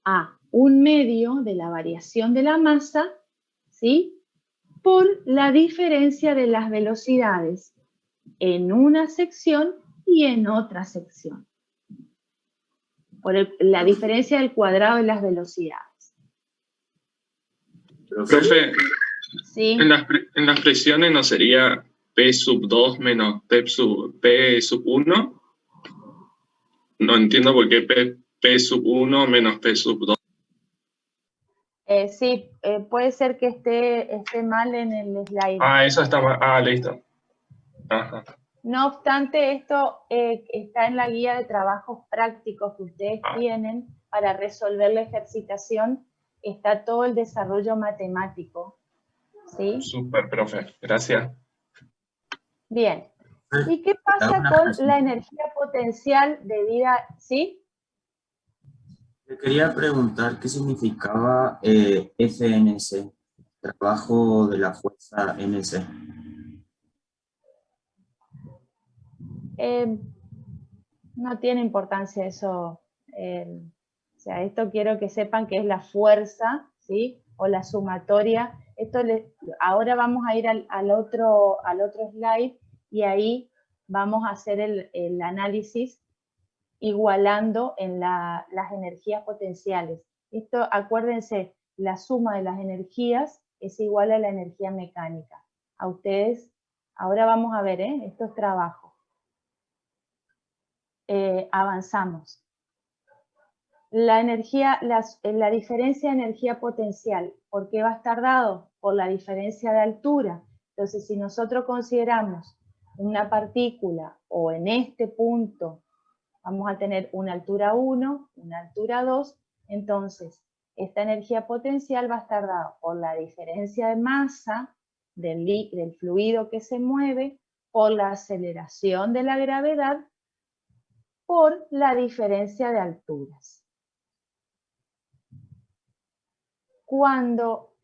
a 1/2 de la variación de la masa, ¿sí? Por la diferencia de las velocidades en una sección y en otra sección. Por la diferencia del cuadrado de las velocidades. Profe, ¿sí? En las presiones no sería P sub 2 menos P sub 1. No entiendo por qué P sub 1 menos P sub 2. Sí, puede ser que esté mal en el slide. Ah, eso está mal. Ah, listo. Ajá. No obstante, esto está en la guía de trabajos prácticos que ustedes tienen para resolver la ejercitación. Está todo el desarrollo matemático. ¿Sí? Súper, profe. Gracias. Bien. ¿Y qué pasa con la energía potencial debida? ¿Sí? Le quería preguntar qué significaba FNC, trabajo de la fuerza NC. No tiene importancia eso. O sea, esto quiero que sepan que es la fuerza, ¿sí? O la sumatoria. Ahora vamos a ir al otro slide y ahí vamos a hacer el análisis igualando en las energías potenciales. Esto, acuérdense, la suma de las energías es igual a la energía mecánica. A ustedes, ahora vamos a ver, esto es trabajo. Avanzamos. La diferencia de energía potencial, ¿por qué va a estar dado? Por la diferencia de altura. Entonces, si nosotros consideramos una partícula o en este punto vamos a tener una altura 1, una altura 2, entonces esta energía potencial va a estar dada por la diferencia de masa del fluido que se mueve, por la aceleración de la gravedad, por la diferencia de alturas. Cuando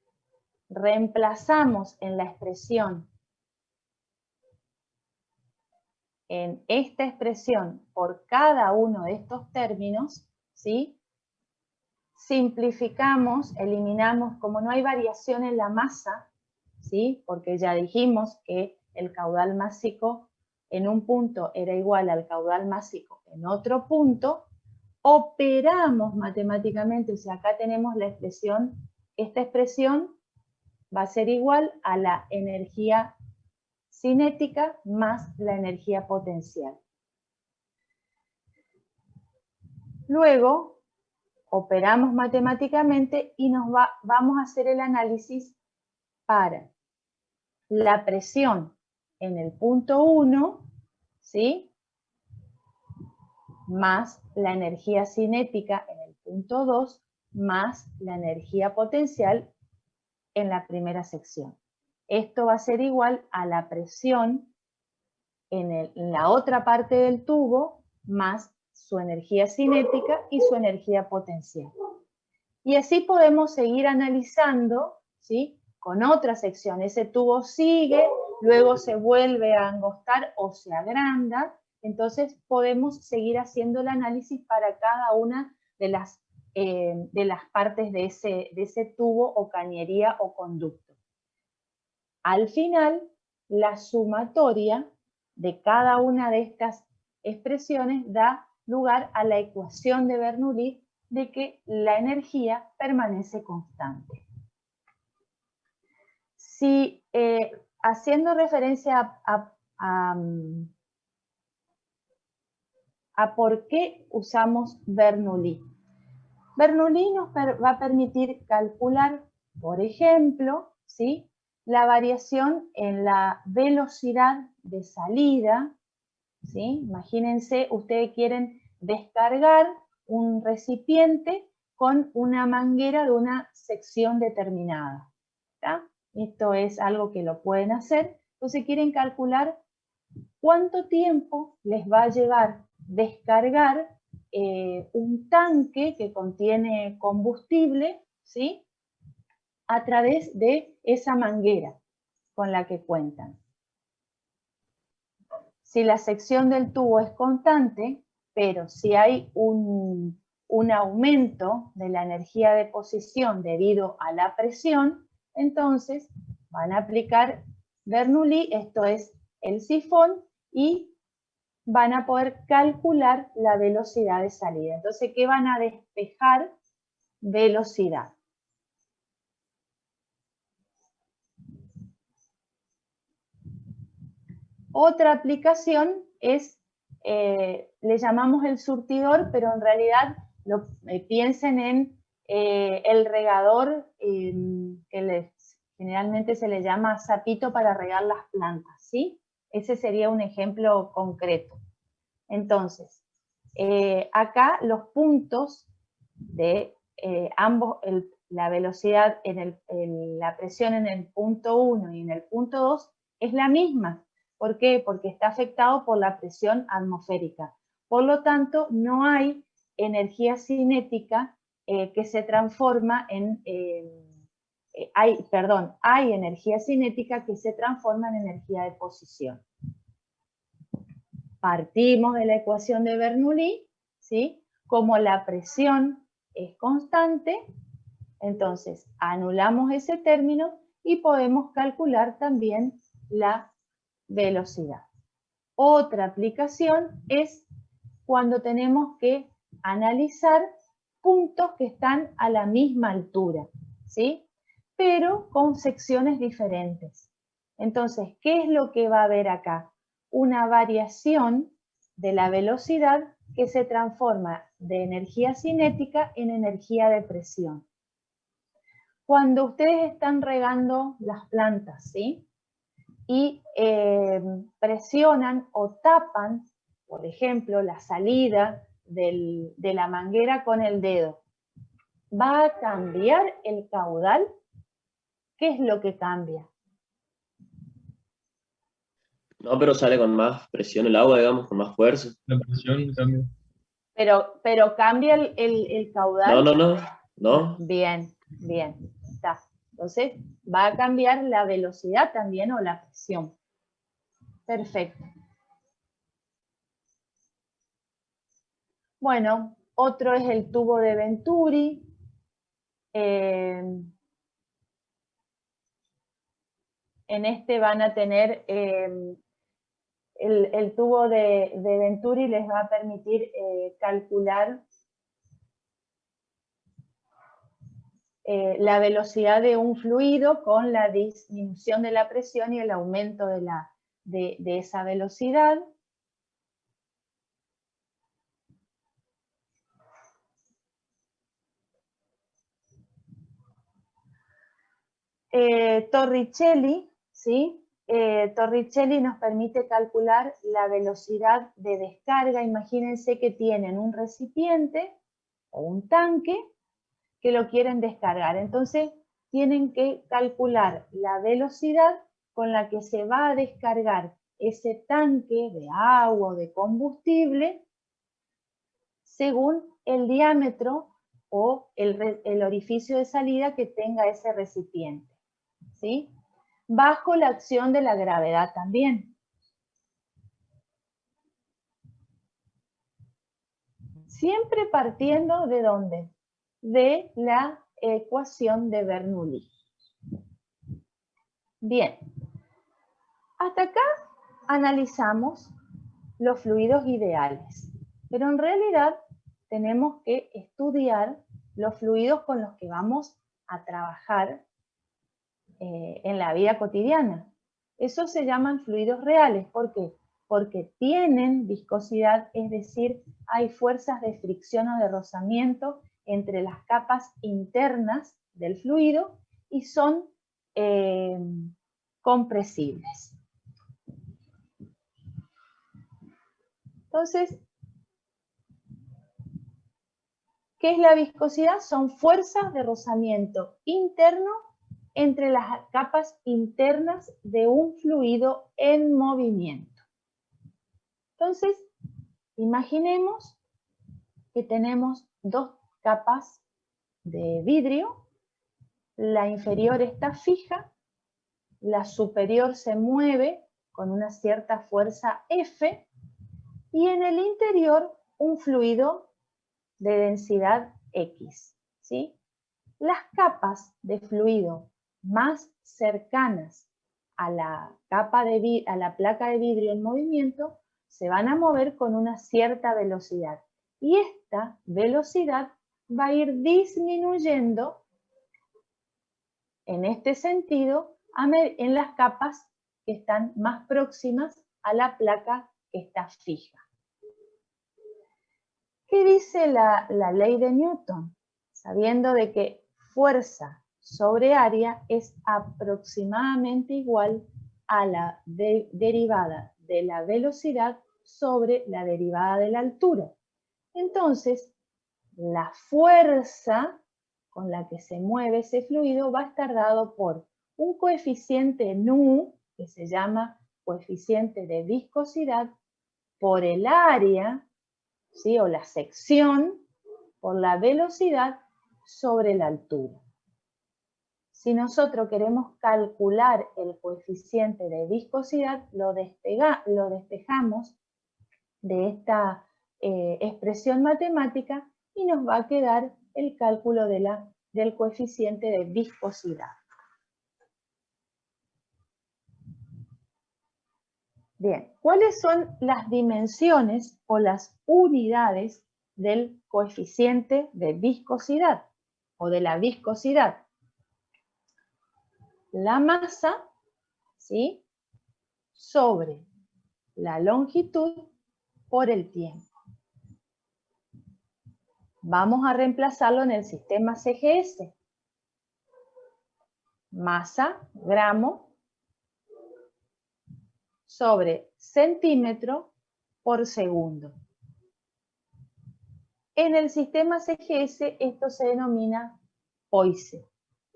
reemplazamos en la expresión, en esta expresión, por cada uno de estos términos, ¿sí? Simplificamos, eliminamos, como no hay variación en la masa, ¿sí? Porque ya dijimos que el caudal másico en un punto era igual al caudal másico en otro punto, operamos matemáticamente, o sea, acá tenemos la expresión, esta expresión va a ser igual a la energía cinética más la energía potencial. Luego, operamos matemáticamente y vamos a hacer el análisis para la presión en el punto 1, ¿sí? Más la energía cinética en el punto 2, más la energía potencial en la primera sección. Esto va a ser igual a la presión en la otra parte del tubo más su energía cinética y su energía potencial. Y así podemos seguir analizando, ¿sí? Con otra sección. Ese tubo sigue, luego se vuelve a angostar o se agranda. Entonces podemos seguir haciendo el análisis para cada una de las partes de ese tubo o cañería o conducto. Al final, la sumatoria de cada una de estas expresiones da lugar a la ecuación de Bernoulli de que la energía permanece constante. Si haciendo referencia a por qué usamos Bernoulli. Bernoulli nos va a permitir calcular, por ejemplo, ¿sí? La variación en la velocidad de salida, ¿sí? Imagínense, ustedes quieren descargar un recipiente con una manguera de una sección determinada. ¿Está? Esto es algo que lo pueden hacer. Entonces quieren calcular cuánto tiempo les va a llevar descargar un tanque que contiene combustible, ¿sí? A través de esa manguera con la que cuentan. Si la sección del tubo es constante, pero si hay un un aumento de la energía de posición debido a la presión, entonces van a aplicar Bernoulli, esto es el sifón, y van a poder calcular la velocidad de salida. Entonces, ¿qué van a despejar? Velocidad. Otra aplicación es, le llamamos el surtidor, pero en realidad piensen en el regador, que generalmente se le llama sapito para regar las plantas, ¿sí? Ese sería un ejemplo concreto. Entonces, acá los puntos de ambos, la velocidad, la presión en el punto 1 y en el punto 2 es la misma. ¿Por qué? Porque está afectado por la presión atmosférica. Por lo tanto, no hay energía cinética que se transforma en... hay energía cinética que se transforma en energía de posición. Partimos de la ecuación de Bernoulli, ¿sí? Como la presión es constante, entonces anulamos ese término y podemos calcular también la velocidad. Otra aplicación es cuando tenemos que analizar puntos que están a la misma altura, ¿sí? Pero con secciones diferentes. Entonces, ¿qué es lo que va a haber acá? Una variación de la velocidad que se transforma de energía cinética en energía de presión. Cuando ustedes están regando las plantas, ¿sí? Y presionan o tapan, por ejemplo, la salida de la manguera con el dedo, ¿va a cambiar el caudal? ¿Qué es lo que cambia? No, pero sale con más presión el agua, digamos, con más fuerza. La presión cambia. Pero cambia el caudal. No. Bien, está. Entonces va a cambiar la velocidad también o la presión. Perfecto. Bueno, otro es el tubo de Venturi. En este van a tener el tubo de Venturi, les va a permitir calcular la velocidad de un fluido con la disminución de la presión y el aumento de esa velocidad. Torricelli, ¿sí? Torricelli nos permite calcular la velocidad de descarga. Imagínense que tienen un recipiente o un tanque que lo quieren descargar. Entonces, tienen que calcular la velocidad con la que se va a descargar ese tanque de agua o de combustible según el diámetro o el orificio de salida que tenga ese recipiente, ¿sí? Bajo la acción de la gravedad también. Siempre partiendo ¿de dónde? De la ecuación de Bernoulli. Bien, hasta acá analizamos los fluidos ideales, pero en realidad tenemos que estudiar los fluidos con los que vamos a trabajar en la vida cotidiana. Esos se llaman fluidos reales. ¿Por qué? Porque tienen viscosidad, es decir, hay fuerzas de fricción o de rozamiento entre las capas internas del fluido y son compresibles. Entonces, ¿qué es la viscosidad? Son fuerzas de rozamiento interno entre las capas internas de un fluido en movimiento. Entonces, imaginemos que tenemos dos capas de vidrio, la inferior está fija, la superior se mueve con una cierta fuerza F, y en el interior un fluido de densidad X, ¿sí? Las capas de fluido más cercanas a la placa de vidrio en movimiento se van a mover con una cierta velocidad. Y esta velocidad va a ir disminuyendo en este sentido en las capas que están más próximas a la placa que está fija. ¿Qué dice la ley de Newton? Sabiendo de que fuerza sobre área es aproximadamente igual a la derivada de la velocidad sobre la derivada de la altura. Entonces, la fuerza con la que se mueve ese fluido va a estar dado por un coeficiente nu, que se llama coeficiente de viscosidad, por el área, ¿sí? O la sección, por la velocidad sobre la altura. Si nosotros queremos calcular el coeficiente de viscosidad, lo despejamos de esta expresión matemática y nos va a quedar el cálculo del coeficiente de viscosidad. Bien, ¿cuáles son las dimensiones o las unidades del coeficiente de viscosidad o de la viscosidad? La masa, ¿sí?, sobre la longitud por el tiempo. Vamos a reemplazarlo en el sistema CGS. Masa, gramo, sobre centímetro por segundo. En el sistema CGS esto se denomina Poise.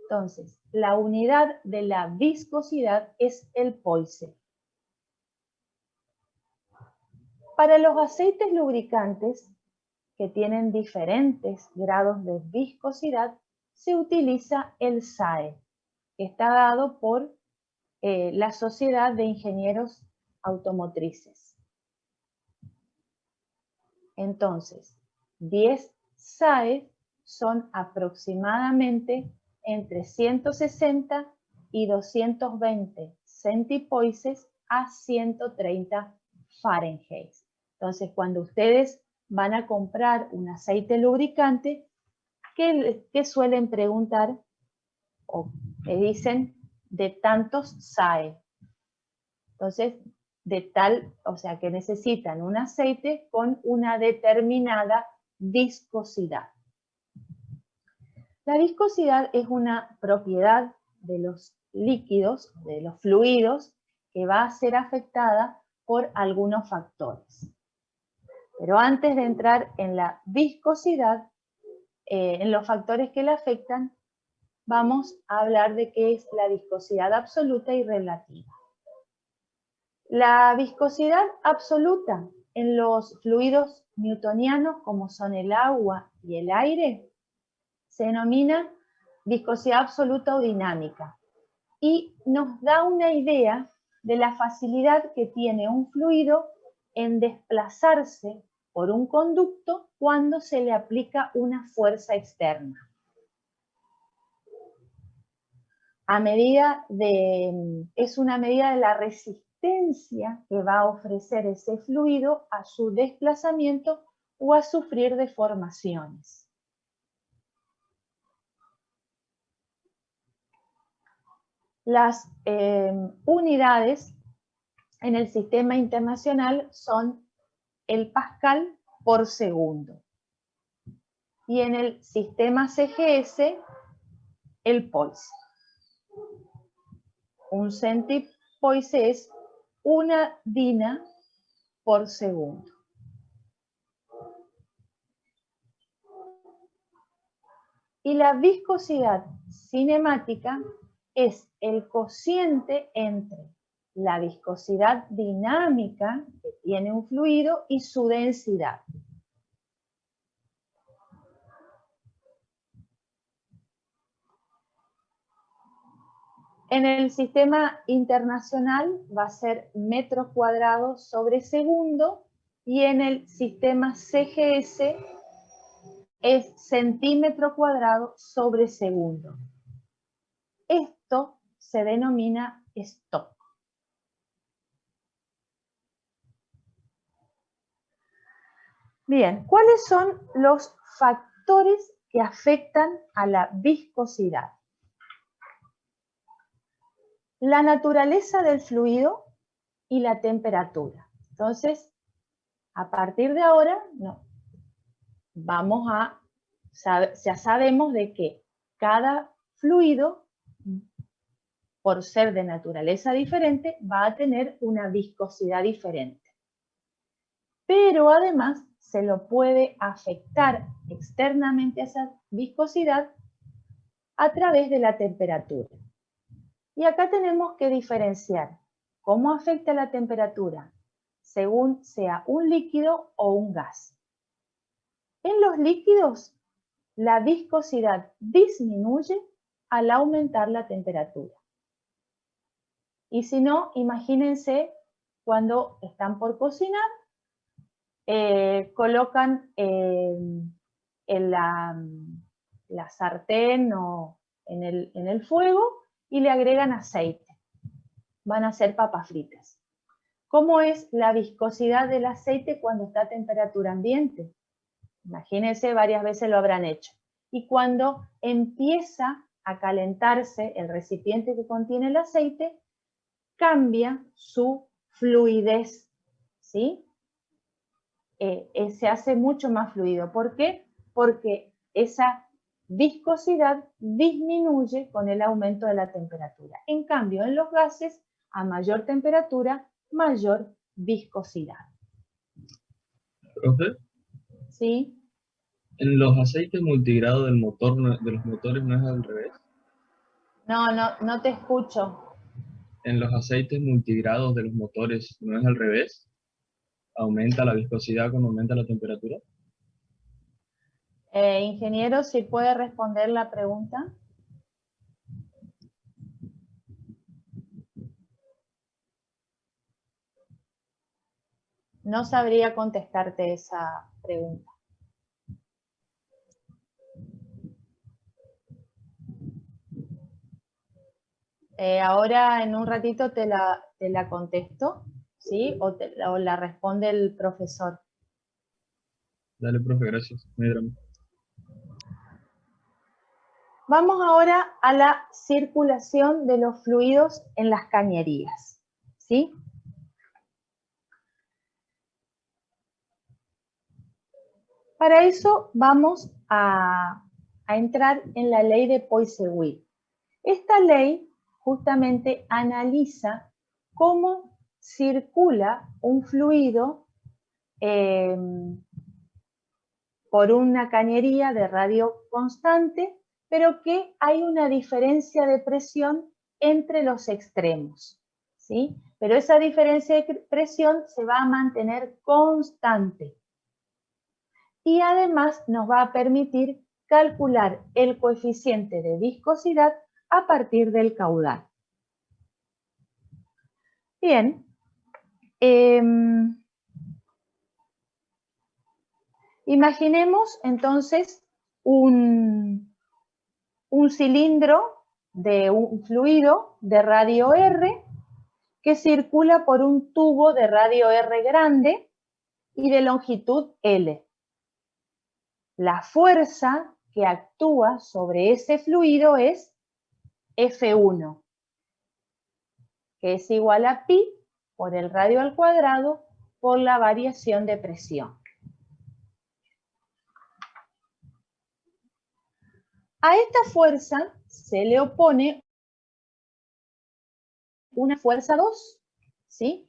Entonces, la unidad de la viscosidad es el Poise. Para los aceites lubricantes, que tienen diferentes grados de viscosidad, se utiliza el SAE, que está dado por la Sociedad de Ingenieros Automotrices. Entonces, 10 SAE son aproximadamente entre 160 y 220 centipoises a 130 Fahrenheit. Entonces, cuando ustedes van a comprar un aceite lubricante, ¿qué suelen preguntar? O le dicen de tantos SAE. Entonces, o sea que necesitan un aceite con una determinada viscosidad. La viscosidad es una propiedad de los líquidos, de los fluidos, que va a ser afectada por algunos factores. Pero antes de entrar en la viscosidad, en los factores que la afectan, vamos a hablar de qué es la viscosidad absoluta y relativa. La viscosidad absoluta en los fluidos newtonianos, como son el agua y el aire, se denomina viscosidad absoluta o dinámica y nos da una idea de la facilidad que tiene un fluido en desplazarse por un conducto cuando se le aplica una fuerza externa. Es una medida de la resistencia que va a ofrecer ese fluido a su desplazamiento o a sufrir deformaciones. Las unidades en el sistema internacional son el pascal por segundo. Y en el sistema CGS, el Poise. Un centipoise es una dina por segundo. Y la viscosidad cinemática es el cociente entre la viscosidad dinámica que tiene un fluido y su densidad. En el sistema internacional va a ser metros cuadrados sobre segundo y en el sistema CGS es centímetro cuadrado sobre segundo. Esto se denomina Stock. Bien, ¿cuáles son los factores que afectan a la viscosidad? La naturaleza del fluido y la temperatura. Entonces, a partir de ahora, ya sabemos de que cada fluido, por ser de naturaleza diferente, va a tener una viscosidad diferente. Pero además se lo puede afectar externamente a esa viscosidad a través de la temperatura. Y acá tenemos que diferenciar cómo afecta la temperatura según sea un líquido o un gas. En los líquidos, la viscosidad disminuye al aumentar la temperatura. Y si no, imagínense cuando están por cocinar, colocan en la sartén o en el fuego y le agregan aceite. Van a hacer papas fritas. ¿Cómo es la viscosidad del aceite cuando está a temperatura ambiente? Imagínense, varias veces lo habrán hecho. Y cuando empieza a calentarse el recipiente que contiene el aceite, cambia su fluidez, ¿sí? Se hace mucho más fluido. ¿Por qué? Porque esa viscosidad disminuye con el aumento de la temperatura. En cambio, en los gases, a mayor temperatura, mayor viscosidad. Profe, ¿Sí? en los aceites multigrado del motor, de los motores no es al revés. No te escucho. En los aceites multigrados de los motores no es al revés. Aumenta la viscosidad cuando aumenta la temperatura. Ingeniero, si puede responder la pregunta. No sabría contestarte esa pregunta. Ahora en un ratito te la contesto, ¿sí? O la responde el profesor. Dale, profe, gracias. No hay drama. Vamos ahora a la circulación de los fluidos en las cañerías, ¿sí? Para eso vamos a entrar en la ley de Poiseuille. Esta ley justamente analiza cómo circula un fluido por una cañería de radio constante, pero que hay una diferencia de presión entre los extremos, ¿sí? Pero esa diferencia de presión se va a mantener constante. Y además nos va a permitir calcular el coeficiente de viscosidad a partir del caudal. Bien. Imaginemos entonces un cilindro de un fluido de radio R que circula por un tubo de radio R grande y de longitud L. La fuerza que actúa sobre ese fluido es F1, que es igual a pi por el radio al cuadrado por la variación de presión. A esta fuerza se le opone una fuerza 2, ¿sí?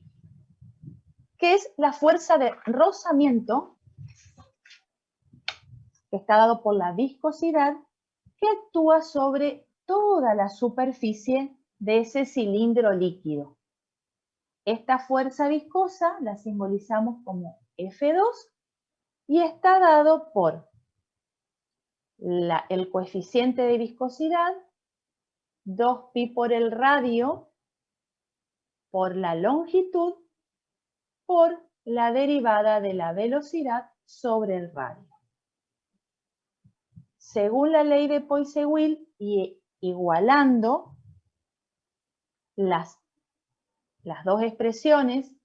Que es la fuerza de rozamiento, que está dado por la viscosidad, que actúa sobre toda la superficie de ese cilindro líquido. Esta fuerza viscosa la simbolizamos como F2 y está dado por el coeficiente de viscosidad, 2pi por el radio, por la longitud, por la derivada de la velocidad sobre el radio. según la ley de Poiseuille y igualando las dos expresiones,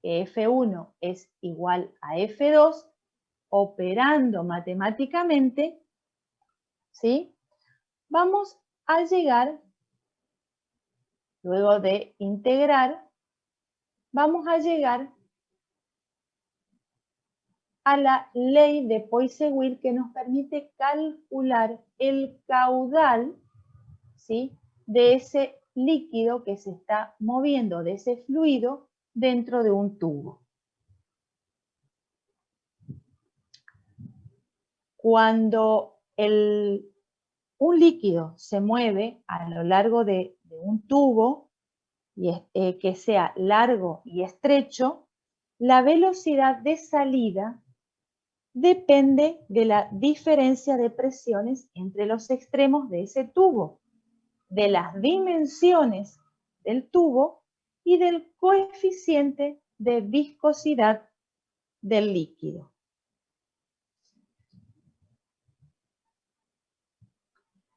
que F1 es igual a F2, operando matemáticamente, ¿sí? Vamos a llegar, luego de integrar, vamos a llegar a la ley de Poiseuille que nos permite calcular el caudal, ¿sí?, de ese líquido que se está moviendo, de ese fluido dentro de un tubo. Cuando un líquido se mueve a lo largo de un tubo que sea largo y estrecho, la velocidad de salida depende de la diferencia de presiones entre los extremos de ese tubo, de las dimensiones del tubo y del coeficiente de viscosidad del líquido.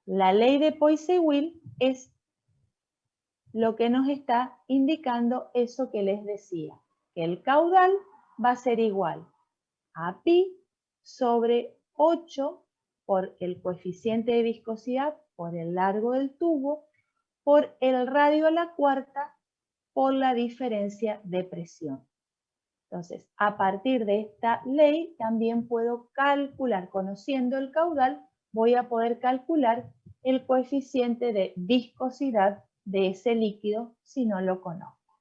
La ley de Poiseuille es lo que nos está indicando eso que les decía, que el caudal va a ser igual a pi sobre 8 por el coeficiente de viscosidad, por el largo del tubo, por el radio a la cuarta, por la diferencia de presión. Entonces, a partir de esta ley también puedo calcular, conociendo el caudal, voy a poder calcular el coeficiente de viscosidad de ese líquido si no lo conozco.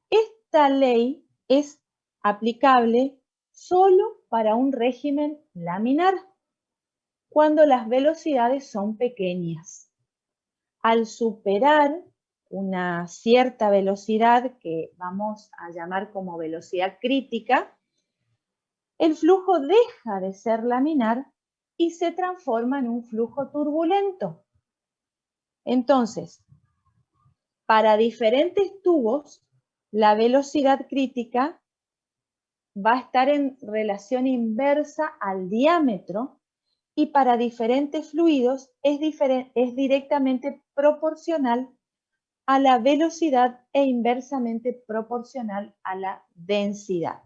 Esta ley es aplicable solo para un régimen laminar, cuando las velocidades son pequeñas. Al superar una cierta velocidad que vamos a llamar como velocidad crítica, el flujo deja de ser laminar y se transforma en un flujo turbulento. Entonces, para diferentes tubos, la velocidad crítica va a estar en relación inversa al diámetro y para diferentes fluidos es directamente proporcional a la velocidad e inversamente proporcional a la densidad.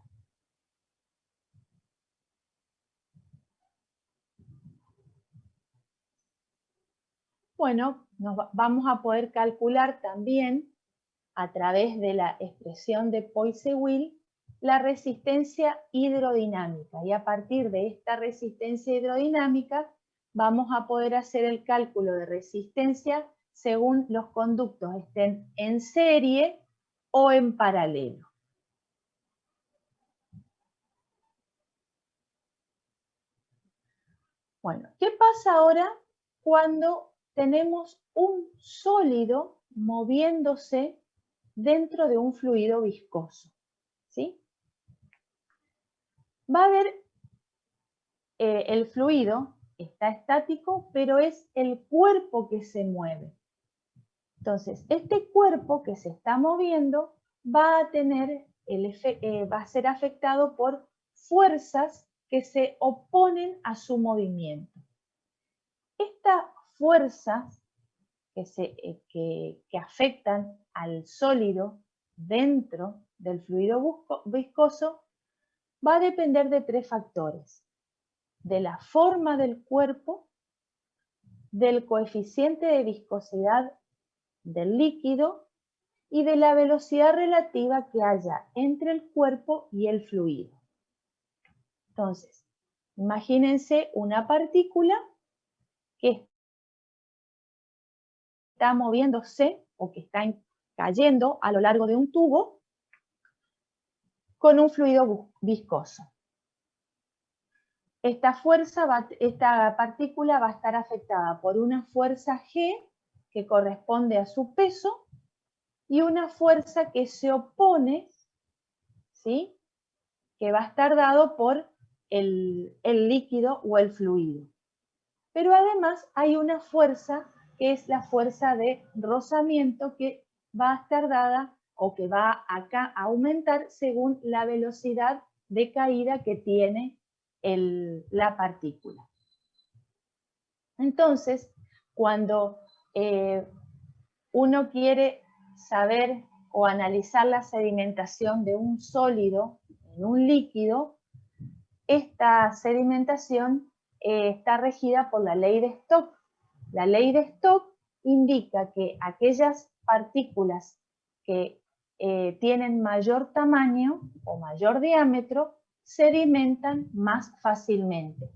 Bueno, vamos a poder calcular también a través de la expresión de Poiseuille la resistencia hidrodinámica, y a partir de esta resistencia hidrodinámica vamos a poder hacer el cálculo de resistencia según los conductos estén en serie o en paralelo. Bueno, ¿qué pasa ahora cuando tenemos un sólido moviéndose dentro de un fluido viscoso? ¿Sí? Va a haber el fluido, está estático, pero es el cuerpo que se mueve. Entonces, este cuerpo que se está moviendo va a tener va a ser afectado por fuerzas que se oponen a su movimiento. Estas fuerzas que afectan al sólido dentro del fluido viscoso va a depender de tres factores: de la forma del cuerpo, del coeficiente de viscosidad del líquido y de la velocidad relativa que haya entre el cuerpo y el fluido. Entonces, imagínense una partícula que está moviéndose o que está cayendo a lo largo de un tubo con un fluido viscoso. Esta partícula va a estar afectada por una fuerza G que corresponde a su peso y una fuerza que se opone, ¿sí?, que va a estar dado por el líquido o el fluido. Pero además hay una fuerza que es la fuerza de rozamiento que va a estar dada o que va a aumentar según la velocidad de caída que tiene la partícula. Entonces, cuando uno quiere saber o analizar la sedimentación de un sólido en un líquido, esta sedimentación está regida por la ley de Stokes. La ley de Stokes indica que aquellas partículas que tienen mayor tamaño o mayor diámetro sedimentan más fácilmente.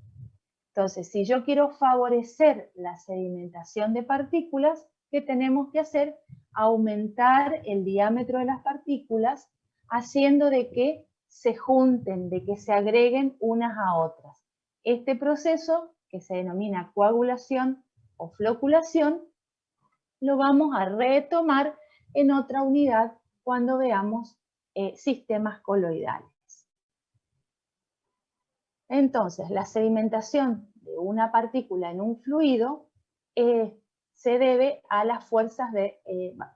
Entonces, si yo quiero favorecer la sedimentación de partículas, ¿qué tenemos que hacer? Aumentar el diámetro de las partículas, haciendo de que se junten, de que se agreguen unas a otras. Este proceso, que se denomina coagulación o floculación, lo vamos a retomar en otra unidad cuando veamos sistemas coloidales. Entonces, la sedimentación de una partícula en un fluido se debe a las fuerzas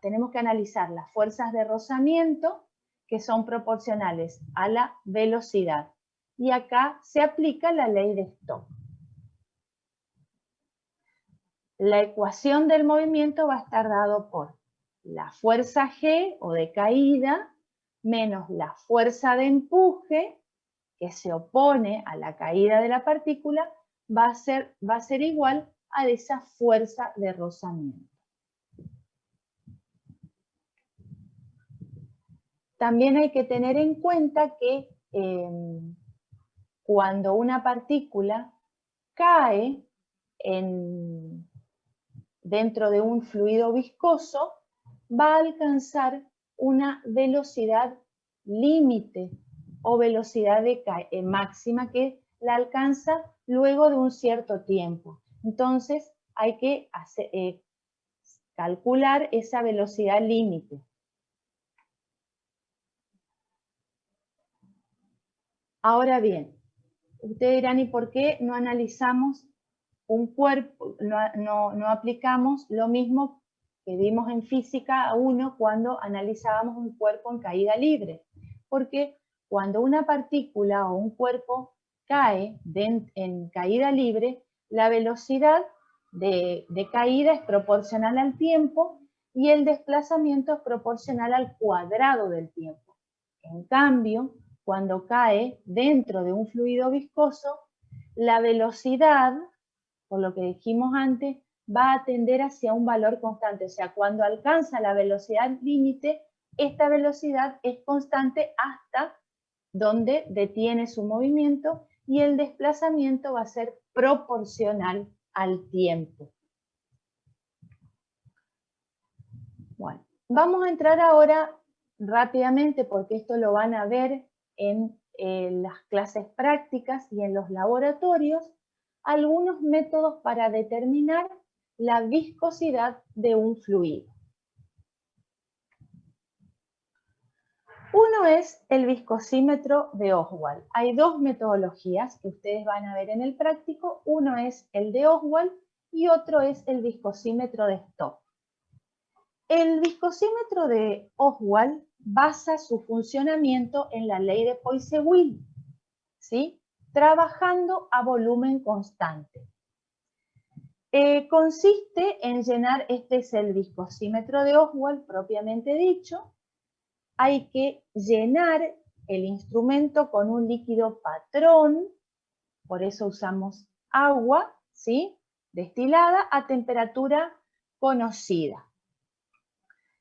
tenemos que analizar las fuerzas de rozamiento que son proporcionales a la velocidad. Y acá se aplica la ley de Stokes. La ecuación del movimiento va a estar dado por la fuerza G o de caída menos la fuerza de empuje que se opone a la caída de la partícula va a ser igual a esa fuerza de rozamiento. También hay que tener en cuenta que cuando una partícula cae dentro de un fluido viscoso, va a alcanzar una velocidad límite o velocidad máxima que la alcanza luego de un cierto tiempo. Entonces hay que calcular esa velocidad límite. Ahora bien, ustedes dirán, ¿y por qué no analizamos un cuerpo, no aplicamos lo mismo que vimos en física 1 cuando analizábamos un cuerpo en caída libre? Porque cuando una partícula o un cuerpo cae en caída libre, la velocidad de caída es proporcional al tiempo y el desplazamiento es proporcional al cuadrado del tiempo. En cambio, cuando cae dentro de un fluido viscoso, la velocidad, por lo que dijimos antes, va a tender hacia un valor constante. O sea, cuando alcanza la velocidad límite, esta velocidad es constante hasta donde detiene su movimiento y el desplazamiento va a ser proporcional al tiempo. Bueno, vamos a entrar ahora rápidamente, porque esto lo van a ver en las clases prácticas y en los laboratorios, algunos métodos para determinar la viscosidad de un fluido. Uno es el viscosímetro de Oswald. Hay dos metodologías que ustedes van a ver en el práctico. Uno es el de Oswald y otro es el viscosímetro de Stokes. El viscosímetro de Oswald basa su funcionamiento en la ley de Poiseuille, ¿sí? Trabajando a volumen constante. Consiste en llenar, este es el viscosímetro de Oswald propiamente dicho. Hay que llenar el instrumento con un líquido patrón, por eso usamos agua, ¿sí? Destilada a temperatura conocida.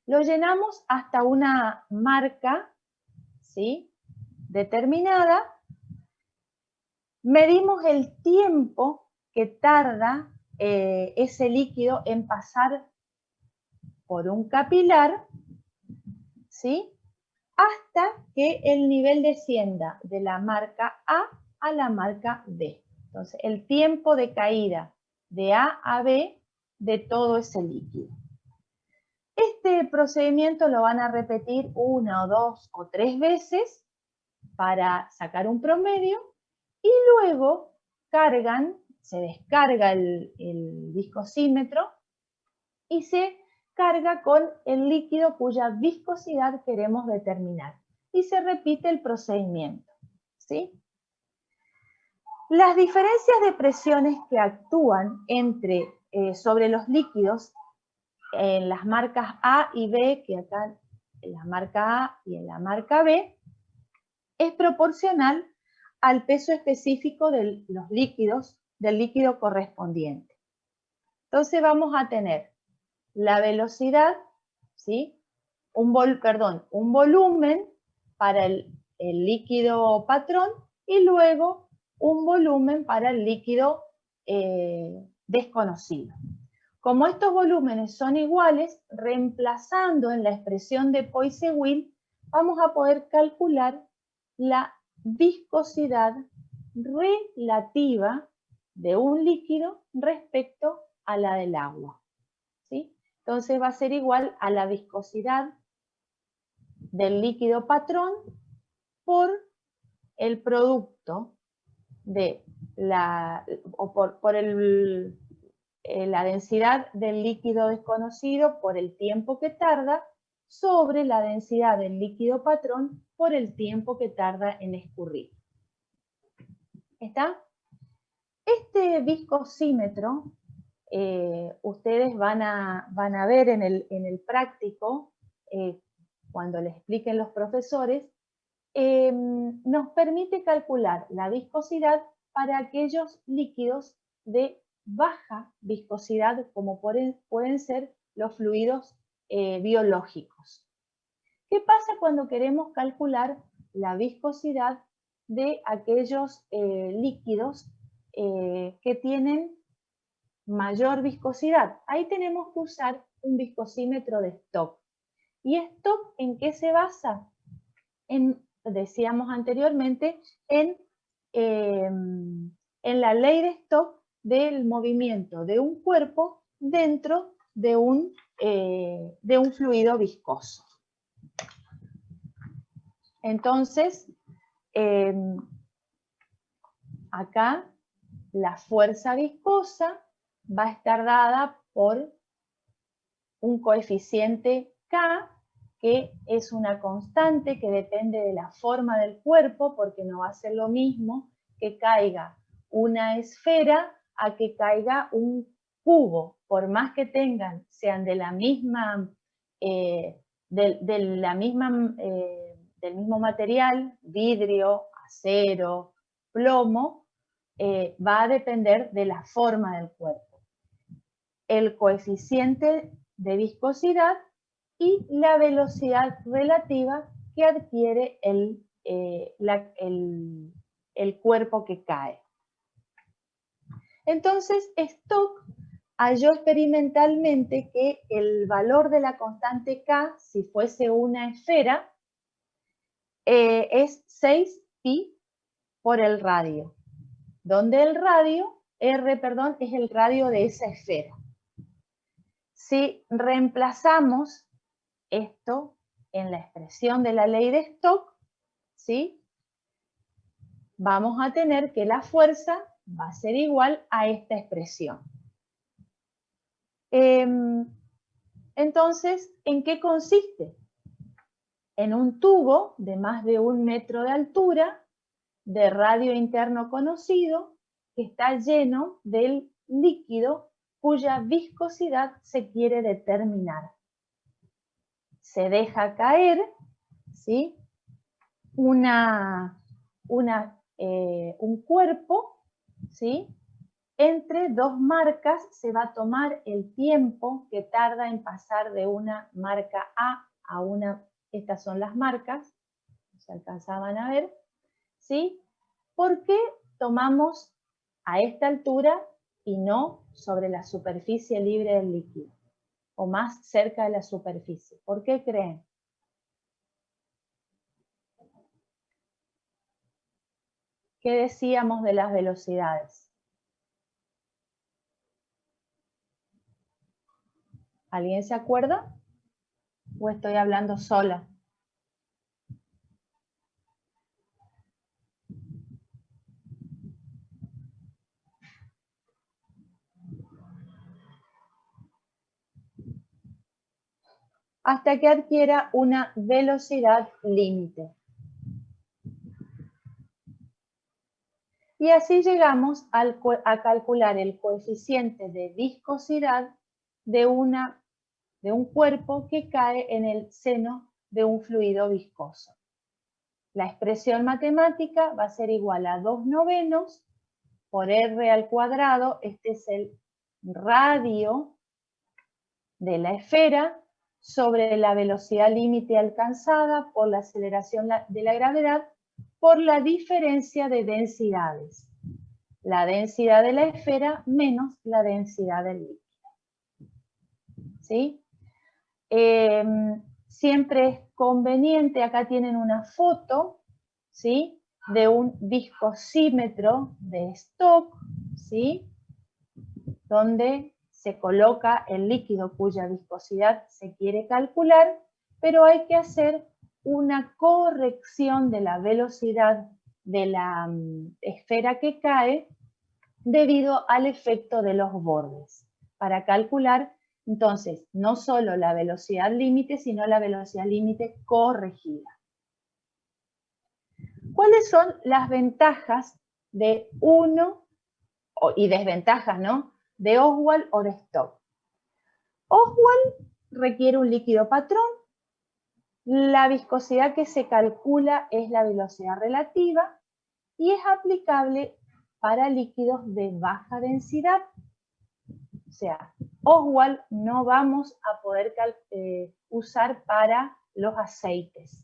Lo llenamos hasta una marca, ¿sí? Determinada. Medimos el tiempo que tarda ese líquido en pasar por un capilar, ¿sí? Hasta que el nivel descienda de la marca A la marca B. Entonces, el tiempo de caída de A a B de todo ese líquido. Este procedimiento lo van a repetir 1 o 2 o 3 veces para sacar un promedio y luego se descarga el viscosímetro y se carga con el líquido cuya viscosidad queremos determinar. Y se repite el procedimiento. ¿sí? Las diferencias de presiones que actúan sobre los líquidos en las marcas A y B, que acá en la marca A y en la marca B, es proporcional al peso específico de los líquidos, del líquido correspondiente. Entonces vamos a tener la velocidad, ¿sí? Un volumen para el líquido patrón y luego un volumen para el líquido desconocido. Como estos volúmenes son iguales, reemplazando en la expresión de Poiseuille, vamos a poder calcular la viscosidad relativa de un líquido respecto a la del agua, ¿sí? Entonces va a ser igual a la viscosidad del líquido patrón por el producto de la densidad del líquido desconocido por el tiempo que tarda sobre la densidad del líquido patrón por el tiempo que tarda en escurrir. ¿Está? Este viscosímetro, ustedes van a ver en el práctico, cuando les expliquen los profesores, nos permite calcular la viscosidad para aquellos líquidos de baja viscosidad, como pueden ser los fluidos biológicos. ¿Qué pasa cuando queremos calcular la viscosidad de aquellos líquidos que tienen mayor viscosidad? Ahí tenemos que usar un viscosímetro de Stokes. ¿Y Stokes en qué se basa? Decíamos anteriormente, en la ley de Stokes del movimiento de un cuerpo dentro de un fluido viscoso. Entonces, acá la fuerza viscosa va a estar dada por un coeficiente K, que es una constante que depende de la forma del cuerpo, porque no va a ser lo mismo que caiga una esfera a que caiga un cubo, por más que sean de la misma, del mismo material, vidrio, acero, plomo, va a depender de la forma del cuerpo. El coeficiente de viscosidad y la velocidad relativa que adquiere el cuerpo que cae. Entonces, Stokes halló experimentalmente que el valor de la constante K, si fuese una esfera, es 6pi por el radio, donde el radio, R, perdón, es el radio de esa esfera. Si reemplazamos esto en la expresión de la ley de Stokes, ¿sí? Vamos a tener que la fuerza va a ser igual a esta expresión. Entonces, ¿en qué consiste? En un tubo de más de 1 metro de altura, de radio interno conocido, que está lleno del líquido cuya viscosidad se quiere determinar. Se deja caer, ¿sí? Un cuerpo, ¿sí? Entre dos marcas se va a tomar el tiempo que tarda en pasar de una marca a una, estas son las marcas, se alcanzaban a ver, ¿sí? ¿Por qué tomamos a esta altura y no sobre la superficie libre del líquido? O más cerca de la superficie. ¿Por qué creen? ¿Qué decíamos de las velocidades? ¿Alguien se acuerda? ¿O estoy hablando sola? Hasta que adquiera una velocidad límite. Y así llegamos a calcular el coeficiente de viscosidad de un cuerpo que cae en el seno de un fluido viscoso. La expresión matemática va a ser igual a 2/9 por r al cuadrado, este es el radio de la esfera, sobre la velocidad límite alcanzada por la aceleración de la gravedad, por la diferencia de densidades. La densidad de la esfera menos la densidad del líquido. ¿Sí? Siempre es conveniente, acá tienen una foto, ¿sí?, de un viscosímetro de stock, ¿sí?, donde se coloca el líquido cuya viscosidad se quiere calcular, pero hay que hacer una corrección de la velocidad de la esfera que cae debido al efecto de los bordes, para calcular entonces no solo la velocidad límite, sino la velocidad límite corregida. ¿Cuáles son las ventajas de y desventajas, ¿no?, de Ostwald o de Stock? Ostwald requiere un líquido patrón, la viscosidad que se calcula es la velocidad relativa y es aplicable para líquidos de baja densidad. O sea, Ostwald no vamos a poder usar para los aceites.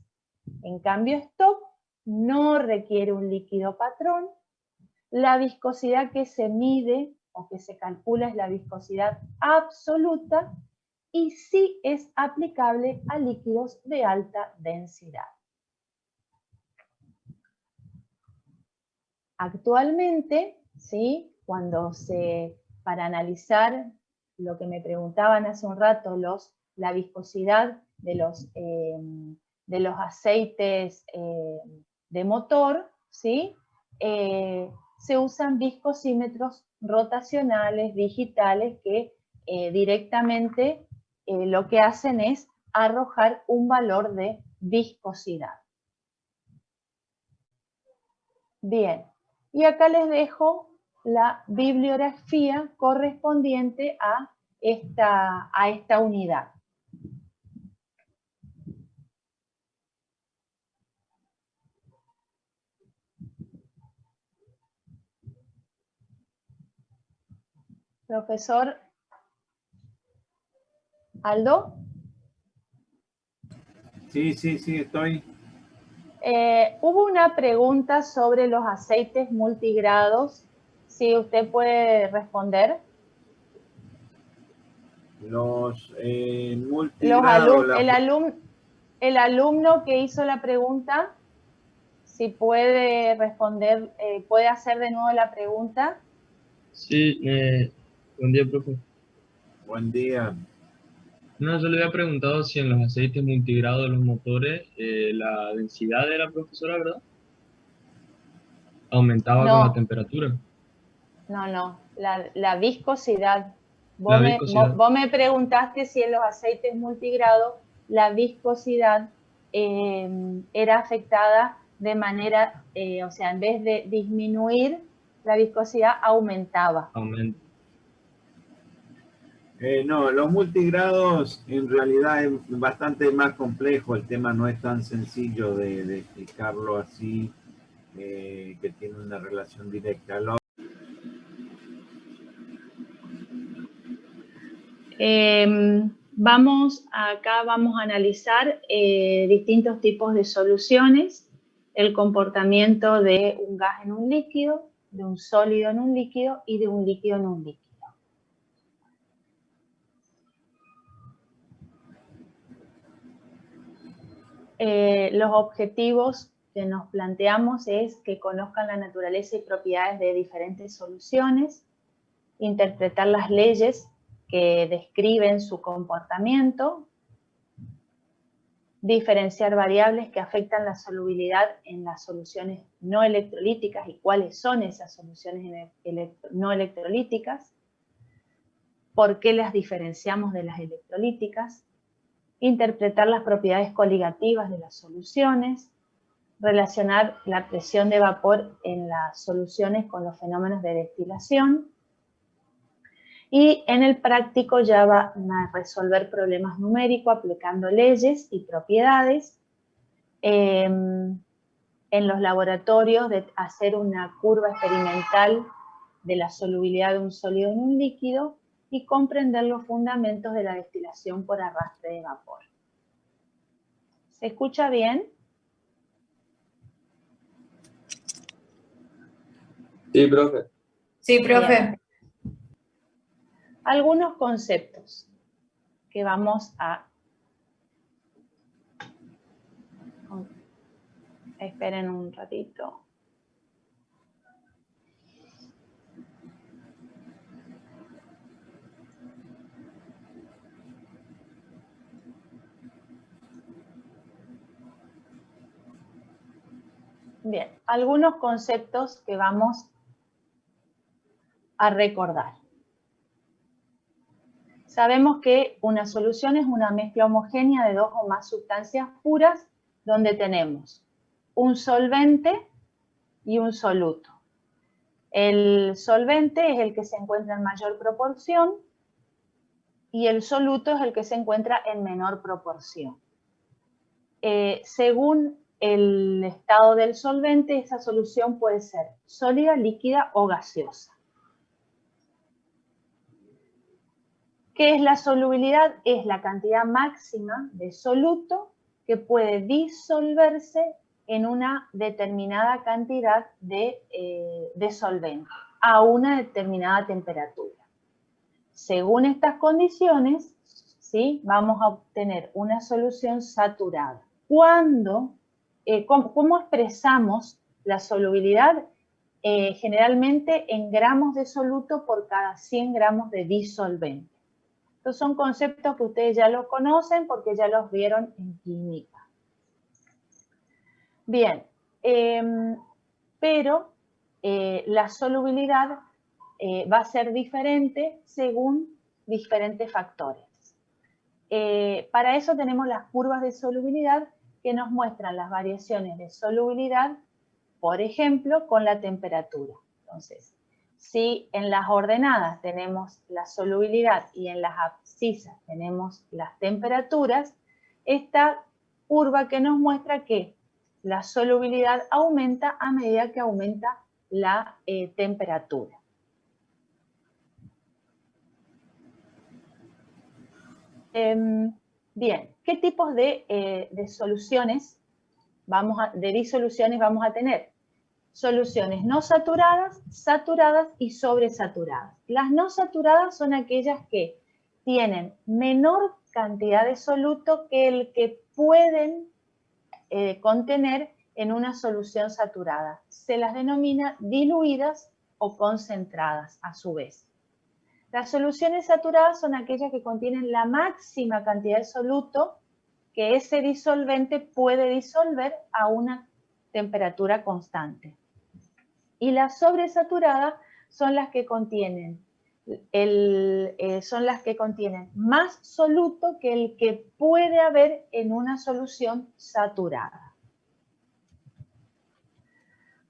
En cambio, Stock no requiere un líquido patrón. La viscosidad que se mide o que se calcula es la viscosidad absoluta y sí es aplicable a líquidos de alta densidad. Actualmente, ¿sí?, para analizar lo que me preguntaban hace un rato, la viscosidad de los aceites de motor, ¿sí?, se usan viscosímetros rotacionales, digitales, que directamente lo que hacen es arrojar un valor de viscosidad. Bien, y acá les dejo la bibliografía correspondiente a esta unidad. Profesor Aldo. Sí, estoy. Hubo una pregunta sobre los aceites multigrados. Si usted puede responder. Los multigrados. El alumno que hizo la pregunta, si puede responder, puede hacer de nuevo la pregunta. Sí, buen día, profe. Buen día. No, yo le había preguntado si en los aceites multigrado de los motores la densidad era, profesora, ¿verdad? Aumentaba con la temperatura. No, la viscosidad. La viscosidad. Vos me preguntaste si en los aceites multigrado la viscosidad era afectada de manera, o sea, en vez de disminuir, la viscosidad aumentaba. Aumenta. No, los multigrados en realidad es bastante más complejo. El tema no es tan sencillo de explicarlo así, que tiene una relación directa. Vamos a analizar distintos tipos de soluciones, el comportamiento de un gas en un líquido, de un sólido en un líquido y de un líquido en un líquido. Los objetivos que nos planteamos es que conozcan la naturaleza y propiedades de diferentes soluciones, interpretar las leyes que describen su comportamiento, diferenciar variables que afectan la solubilidad en las soluciones no electrolíticas y cuáles son esas soluciones no electrolíticas, por qué las diferenciamos de las electrolíticas, interpretar las propiedades coligativas de las soluciones, relacionar la presión de vapor en las soluciones con los fenómenos de destilación. Y en el práctico ya van a resolver problemas numéricos aplicando leyes y propiedades. En los laboratorios de hacer una curva experimental de la solubilidad de un sólido en un líquido y comprender los fundamentos de la destilación por arrastre de vapor. ¿Se escucha bien? Sí, profe. Sí, profe. Bien. Algunos conceptos que vamos a... Esperen un ratito. Bien, algunos conceptos que vamos a recordar. Sabemos que una solución es una mezcla homogénea de dos o más sustancias puras donde tenemos un solvente y un soluto. El solvente es el que se encuentra en mayor proporción y el soluto es el que se encuentra en menor proporción. Según el estado del solvente, esa solución puede ser sólida, líquida o gaseosa. ¿Qué es la solubilidad? Es la cantidad máxima de soluto que puede disolverse en una determinada cantidad de solvente a una determinada temperatura. Según estas condiciones, ¿sí?, vamos a obtener una solución saturada. ¿Cómo expresamos la solubilidad? Generalmente en gramos de soluto por cada 100 gramos de disolvente. Estos son conceptos que ustedes ya los conocen porque ya los vieron en química. Bien, pero la solubilidad va a ser diferente según diferentes factores. Para eso tenemos las curvas de solubilidad que nos muestran las variaciones de solubilidad, por ejemplo, con la temperatura. Entonces, si en las ordenadas tenemos la solubilidad y en las abscisas tenemos las temperaturas, esta curva que nos muestra que la solubilidad aumenta a medida que aumenta la temperatura. Bien, ¿qué tipos de soluciones de disoluciones vamos a tener? Soluciones no saturadas, saturadas y sobresaturadas. Las no saturadas son aquellas que tienen menor cantidad de soluto que el que pueden contener en una solución saturada. Se las denomina diluidas o concentradas a su vez. Las soluciones saturadas son aquellas que contienen la máxima cantidad de soluto que ese disolvente puede disolver a una temperatura constante. Y las sobresaturadas son las que contienen más soluto que el que puede haber en una solución saturada.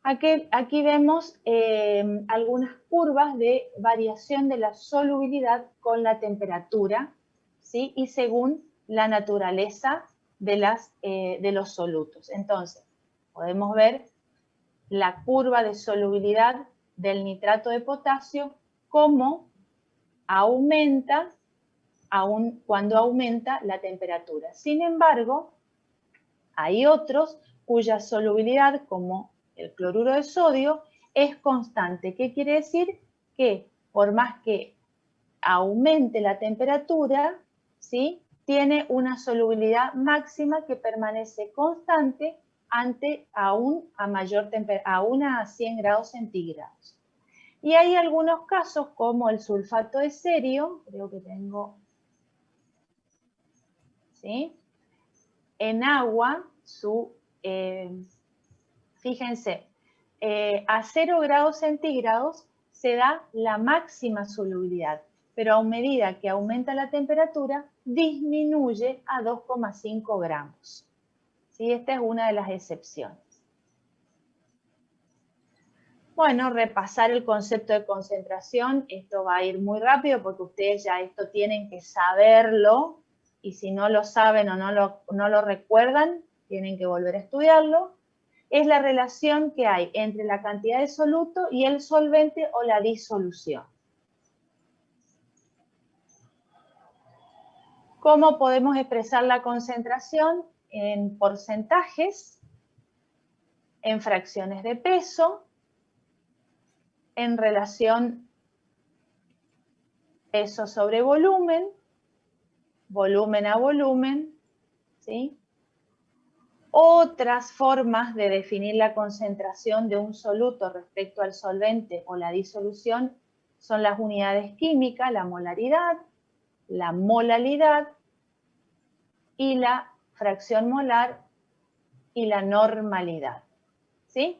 Aquí vemos algunas curvas de variación de la solubilidad con la temperatura, ¿sí?, y según la naturaleza de los solutos. Entonces, podemos ver la curva de solubilidad del nitrato de potasio, cómo aumenta cuando aumenta la temperatura. Sin embargo, hay otros cuya solubilidad, como el cloruro de sodio, es constante. ¿Qué quiere decir? Que por más que aumente la temperatura, ¿sí?, tiene una solubilidad máxima que permanece constante aún a 100 grados centígrados. Y hay algunos casos como el sulfato de cerio, creo que tengo, ¿sí?, en agua, fíjense, a 0 grados centígrados se da la máxima solubilidad, pero a medida que aumenta la temperatura, disminuye a 2,5 gramos. ¿Sí? Esta es una de las excepciones. Bueno, repasar el concepto de concentración, esto va a ir muy rápido porque ustedes ya esto tienen que saberlo y si no lo saben o no lo recuerdan, tienen que volver a estudiarlo. Es la relación que hay entre la cantidad de soluto y el solvente o la disolución. ¿Cómo podemos expresar la concentración? En porcentajes, en fracciones de peso, en relación peso sobre volumen, volumen a volumen, ¿sí? Otras formas de definir la concentración de un soluto respecto al solvente o la disolución son las unidades químicas, la molaridad, la molalidad y la fracción molar y la normalidad, ¿sí?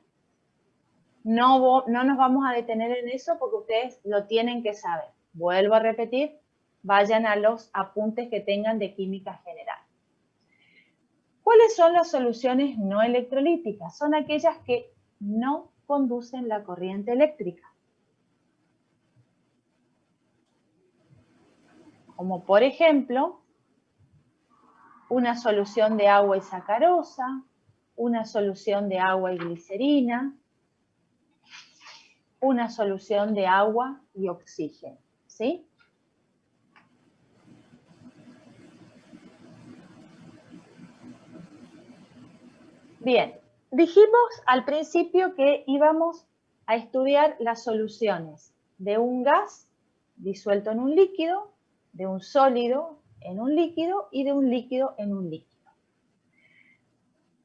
No nos vamos a detener en eso porque ustedes lo tienen que saber. Vuelvo a repetir, vayan a los apuntes que tengan de química general. ¿Cuáles son las soluciones no electrolíticas? Son aquellas que no conducen la corriente eléctrica. Como por ejemplo, una solución de agua y sacarosa, una solución de agua y glicerina, una solución de agua y oxígeno, ¿sí? Bien, dijimos al principio que íbamos a estudiar las soluciones de un gas disuelto en un líquido, de un sólido en un líquido y de un líquido en un líquido.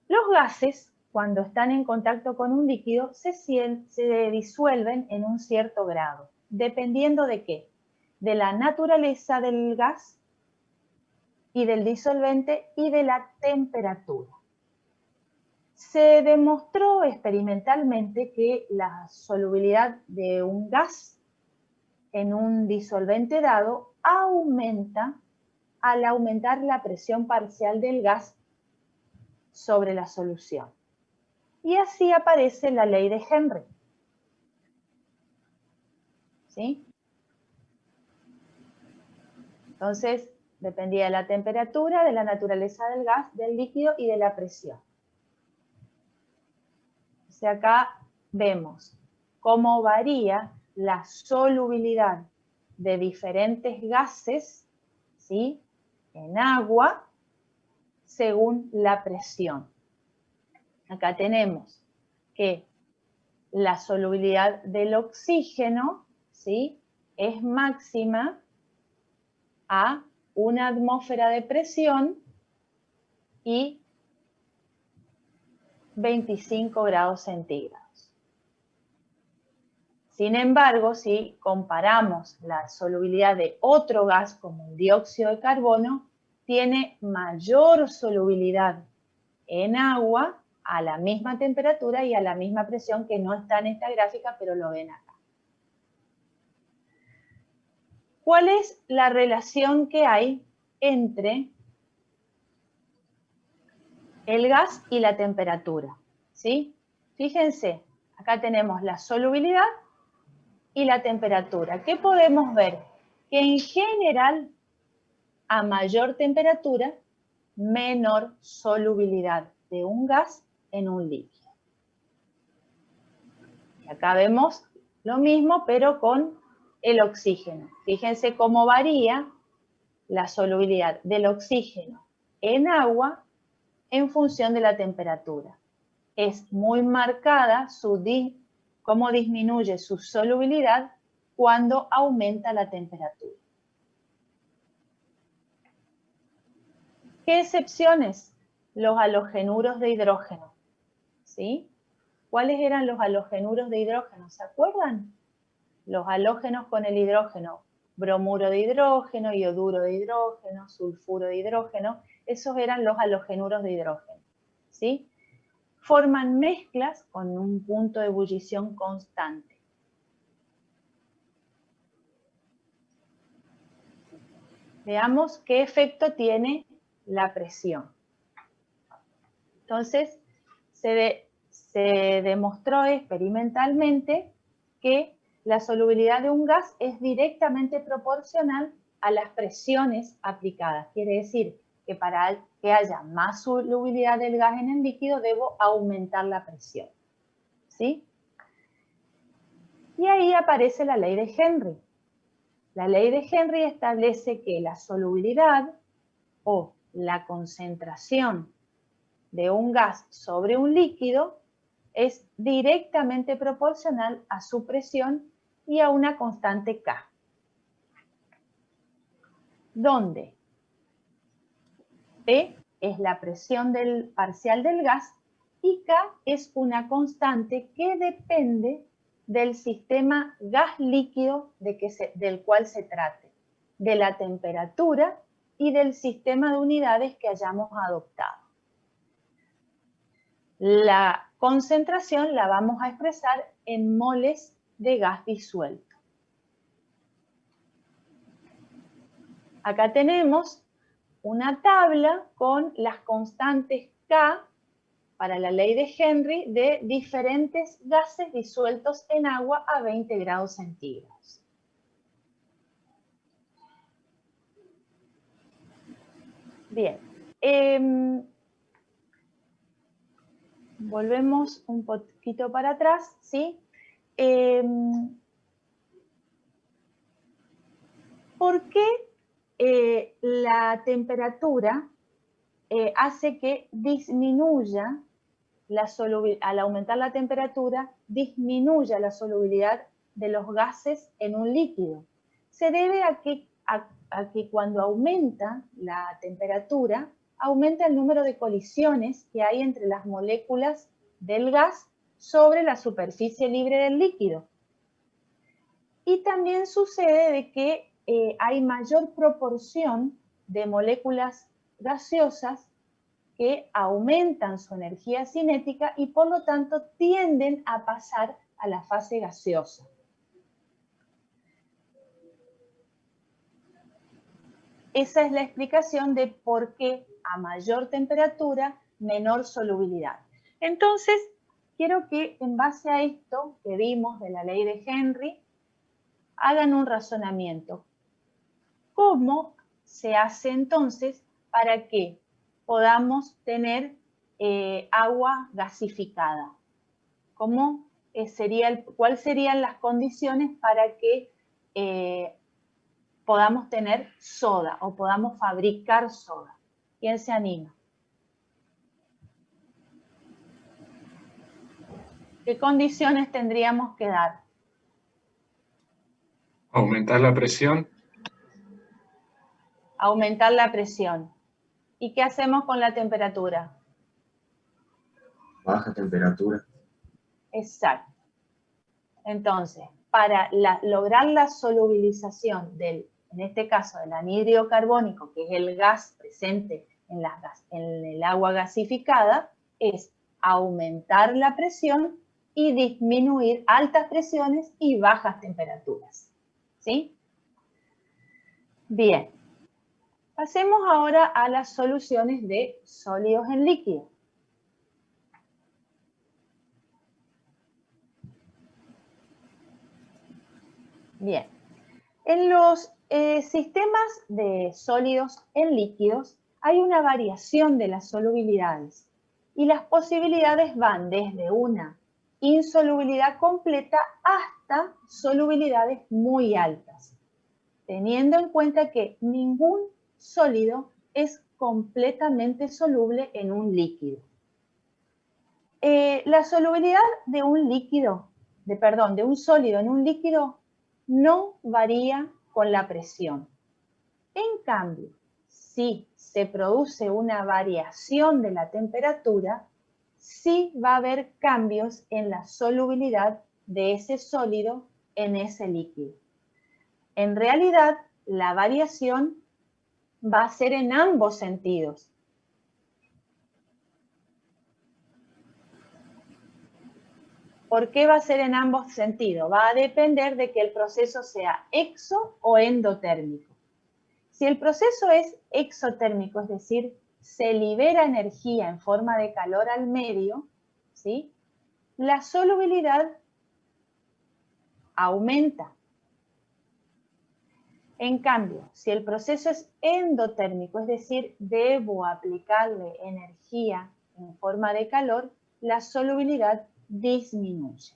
Los gases, cuando están en contacto con un líquido, se disuelven en un cierto grado. ¿Dependiendo de qué? De la naturaleza del gas y del disolvente y de la temperatura. Se demostró experimentalmente que la solubilidad de un gas en un disolvente dado aumenta al aumentar la presión parcial del gas sobre la solución. Y así aparece la ley de Henry. ¿Sí? Entonces, dependía de la temperatura, de la naturaleza del gas, del líquido y de la presión. O sea, acá vemos cómo varía la solubilidad de diferentes gases, ¿sí?, en agua según la presión. Acá tenemos que la solubilidad del oxígeno, ¿sí?, es máxima a 1 atmósfera de presión y 25 grados centígrados. Sin embargo, si comparamos la solubilidad de otro gas como el dióxido de carbono, tiene mayor solubilidad en agua a la misma temperatura y a la misma presión, que no está en esta gráfica, pero lo ven acá. ¿Cuál es la relación que hay entre el gas y la temperatura? ¿Sí? Fíjense, acá tenemos la solubilidad y la temperatura. ¿Qué podemos ver? Que en general, a mayor temperatura, menor solubilidad de un gas en un líquido. Y acá vemos lo mismo, pero con el oxígeno. Fíjense cómo varía la solubilidad del oxígeno en agua en función de la temperatura. Es muy marcada cómo disminuye su solubilidad cuando aumenta la temperatura. ¿Qué excepciones? Los halogenuros de hidrógeno. ¿Sí? ¿Cuáles eran los halogenuros de hidrógeno? ¿Se acuerdan? Los halógenos con el hidrógeno. Bromuro de hidrógeno, ioduro de hidrógeno, sulfuro de hidrógeno. Esos eran los halogenuros de hidrógeno. ¿Sí? Forman mezclas con un punto de ebullición constante. Veamos qué efecto tiene la presión. Entonces, se Se demostró experimentalmente que la solubilidad de un gas es directamente proporcional a las presiones aplicadas. Quiere decir que para que haya más solubilidad del gas en el líquido, debo aumentar la presión. ¿Sí? Y ahí aparece la ley de Henry. La ley de Henry establece que la solubilidad o la concentración de un gas sobre un líquido es directamente proporcional a su presión y a una constante K, donde P es la presión parcial del gas y K es una constante que depende del sistema gas-líquido del cual se trate, de la temperatura y del sistema de unidades que hayamos adoptado. La concentración la vamos a expresar en moles de gas disuelto. Acá tenemos una tabla con las constantes K para la ley de Henry de diferentes gases disueltos en agua a 20 grados centígrados. Bien. Volvemos un poquito para atrás, ¿sí? ¿Por qué la temperatura hace que disminuya al aumentar la temperatura, disminuya la solubilidad de los gases en un líquido? Se debe a que cuando aumenta la temperatura, aumenta el número de colisiones que hay entre las moléculas del gas sobre la superficie libre del líquido. Y también sucede de que hay mayor proporción de moléculas gaseosas que aumentan su energía cinética y por lo tanto tienden a pasar a la fase gaseosa. Esa es la explicación de por qué a mayor temperatura, menor solubilidad. Entonces, quiero que en base a esto que vimos de la ley de Henry, hagan un razonamiento. ¿Cómo se hace entonces para que podamos tener agua gasificada? ¿Cuáles serían las condiciones para que podamos tener soda o podamos fabricar soda? ¿Quién se anima? ¿Qué condiciones tendríamos que dar? Aumentar la presión. Aumentar la presión. ¿Y qué hacemos con la temperatura? Baja temperatura. Exacto. Entonces, para lograr la solubilización en este caso, del anhídrido carbónico, que es el gas presente en el agua gasificada, es aumentar la presión y disminuir altas presiones y bajas temperaturas. ¿Sí? Bien. Pasemos ahora a las soluciones de sólidos en líquido. Bien. En los sistemas de sólidos en líquidos hay una variación de las solubilidades y las posibilidades van desde una insolubilidad completa hasta solubilidades muy altas, teniendo en cuenta que ningún sólido es completamente soluble en un líquido. La solubilidad de un sólido en un líquido no varía con la presión. En cambio, si se produce una variación de la temperatura, sí va a haber cambios en la solubilidad de ese sólido en ese líquido. En realidad, la variación va a ser en ambos sentidos. ¿Por qué va a ser en ambos sentidos? Va a depender de que el proceso sea exo o endotérmico. Si el proceso es exotérmico, es decir, se libera energía en forma de calor al medio, ¿sí? la solubilidad aumenta. En cambio, si el proceso es endotérmico, es decir, debo aplicarle energía en forma de calor, la solubilidad disminuye.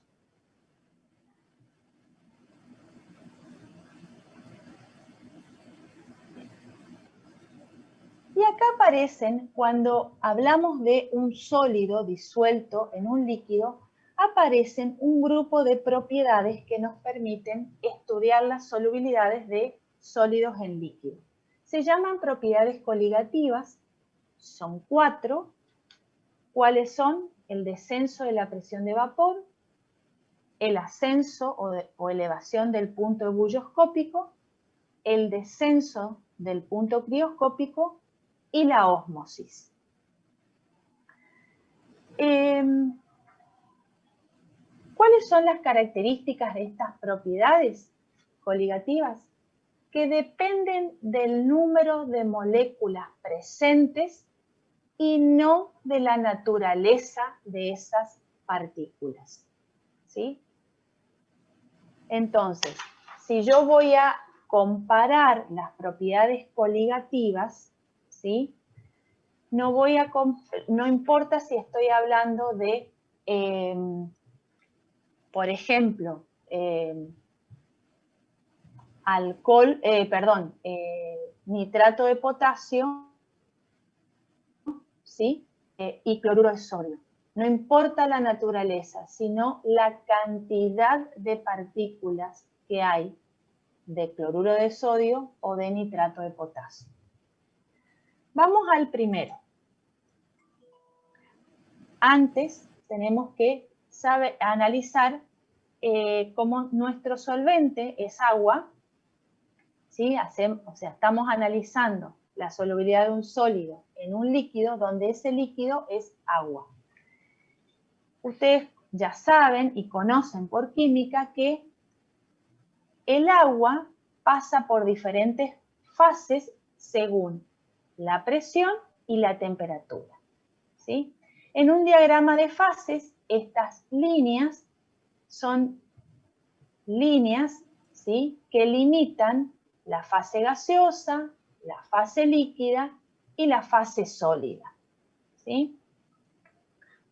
Y acá aparecen, cuando hablamos de un sólido disuelto en un líquido, aparecen un grupo de propiedades que nos permiten estudiar las solubilidades de sólidos en líquido. Se llaman propiedades coligativas, son 4. ¿Cuáles son? El descenso de la presión de vapor, el ascenso o elevación del punto ebulloscópico, el descenso del punto crioscópico y la ósmosis. ¿Cuáles son las características de estas propiedades coligativas? Que dependen del número de moléculas presentes y no de la naturaleza de esas partículas. ¿Sí? Entonces, si yo voy a comparar las propiedades coligativas, ¿sí? No importa si estoy hablando de, por ejemplo, nitrato de potasio, ¿sí? Y cloruro de sodio. No importa la naturaleza, sino la cantidad de partículas que hay de cloruro de sodio o de nitrato de potasio. Vamos al primero. Antes tenemos que analizar cómo nuestro solvente es agua, ¿sí? Estamos analizando la solubilidad de un sólido en un líquido donde ese líquido es agua. Ustedes ya saben y conocen por química que el agua pasa por diferentes fases según la presión y la temperatura, ¿sí? En un diagrama de fases, estas líneas son líneas, ¿sí?, que limitan la fase gaseosa, la fase líquida y la fase sólida, ¿sí?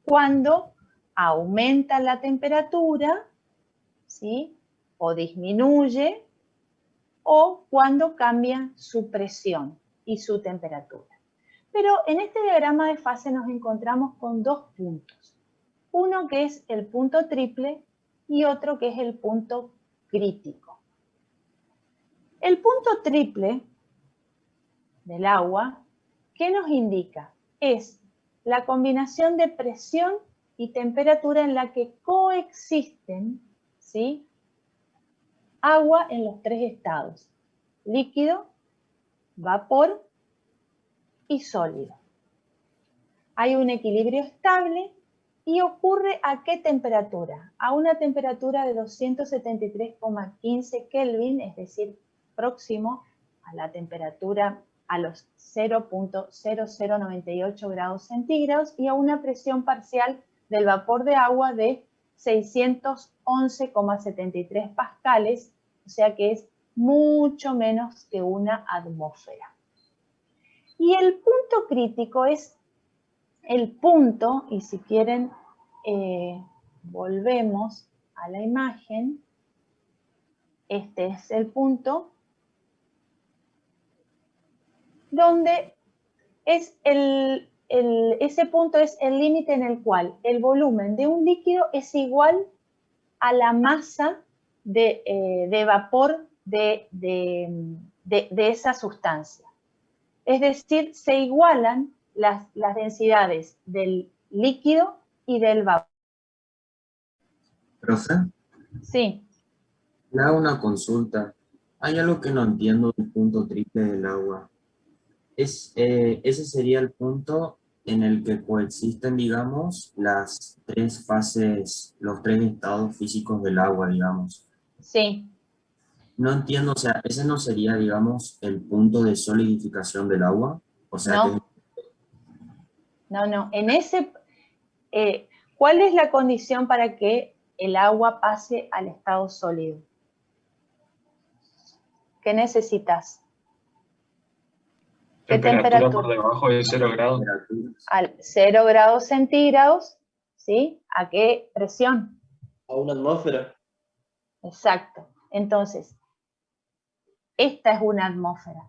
Cuando aumenta la temperatura, ¿sí?, o disminuye, o cuando cambia su presión y su temperatura. Pero en este diagrama de fase nos encontramos con dos puntos. Uno que es el punto triple y otro que es el punto crítico. El punto triple del agua, ¿qué nos indica? Es la combinación de presión y temperatura en la que coexisten, ¿sí?, agua en los tres estados: líquido, vapor y sólido. Hay un equilibrio estable y ocurre ¿a qué temperatura? A una temperatura de 273,15 Kelvin, es decir, próximo a la temperatura a los 0.0098 grados centígrados y a una presión parcial del vapor de agua de 611,73 pascales, o sea que es mucho menos que una atmósfera. Y el punto crítico es el punto, y si quieren volvemos a la imagen, este es el punto, donde es ese punto es el límite en el cual el volumen de un líquido es igual a la masa de vapor de esa sustancia. Es decir, se igualan las densidades del líquido y del vapor. Profe, Sí. le hago una consulta. Hay algo que no entiendo del punto triple del agua. Ese sería el punto en el que coexisten, digamos, las tres fases, los tres estados físicos del agua, digamos. Sí. No entiendo, o sea, ese no sería, digamos, el punto de solidificación del agua. O sea No. No. En ese, ¿Cuál es la condición para que el agua pase al estado sólido? ¿Qué necesitas? ¿Qué Temperatura por debajo de 0 grados. Al 0 grados centígrados, ¿sí? ¿A qué presión? A una atmósfera. Exacto. Entonces, esta es una atmósfera.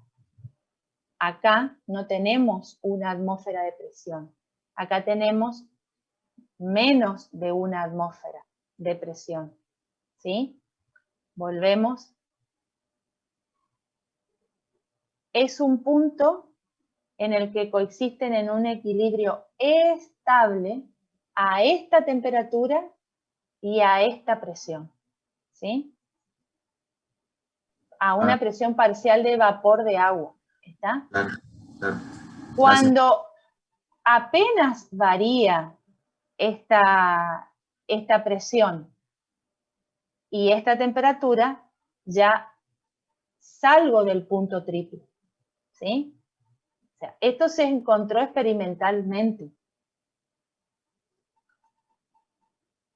Acá no tenemos una atmósfera de presión. Acá tenemos menos de una atmósfera de presión. ¿Sí? Volvemos. Es un punto en el que coexisten en un equilibrio estable a esta temperatura y a esta presión. ¿Sí? A una presión parcial de vapor de agua. ¿Está? Claro, claro. Cuando apenas varía esta presión y esta temperatura, ya salgo del punto triple. ¿Sí? O sea, esto se encontró experimentalmente.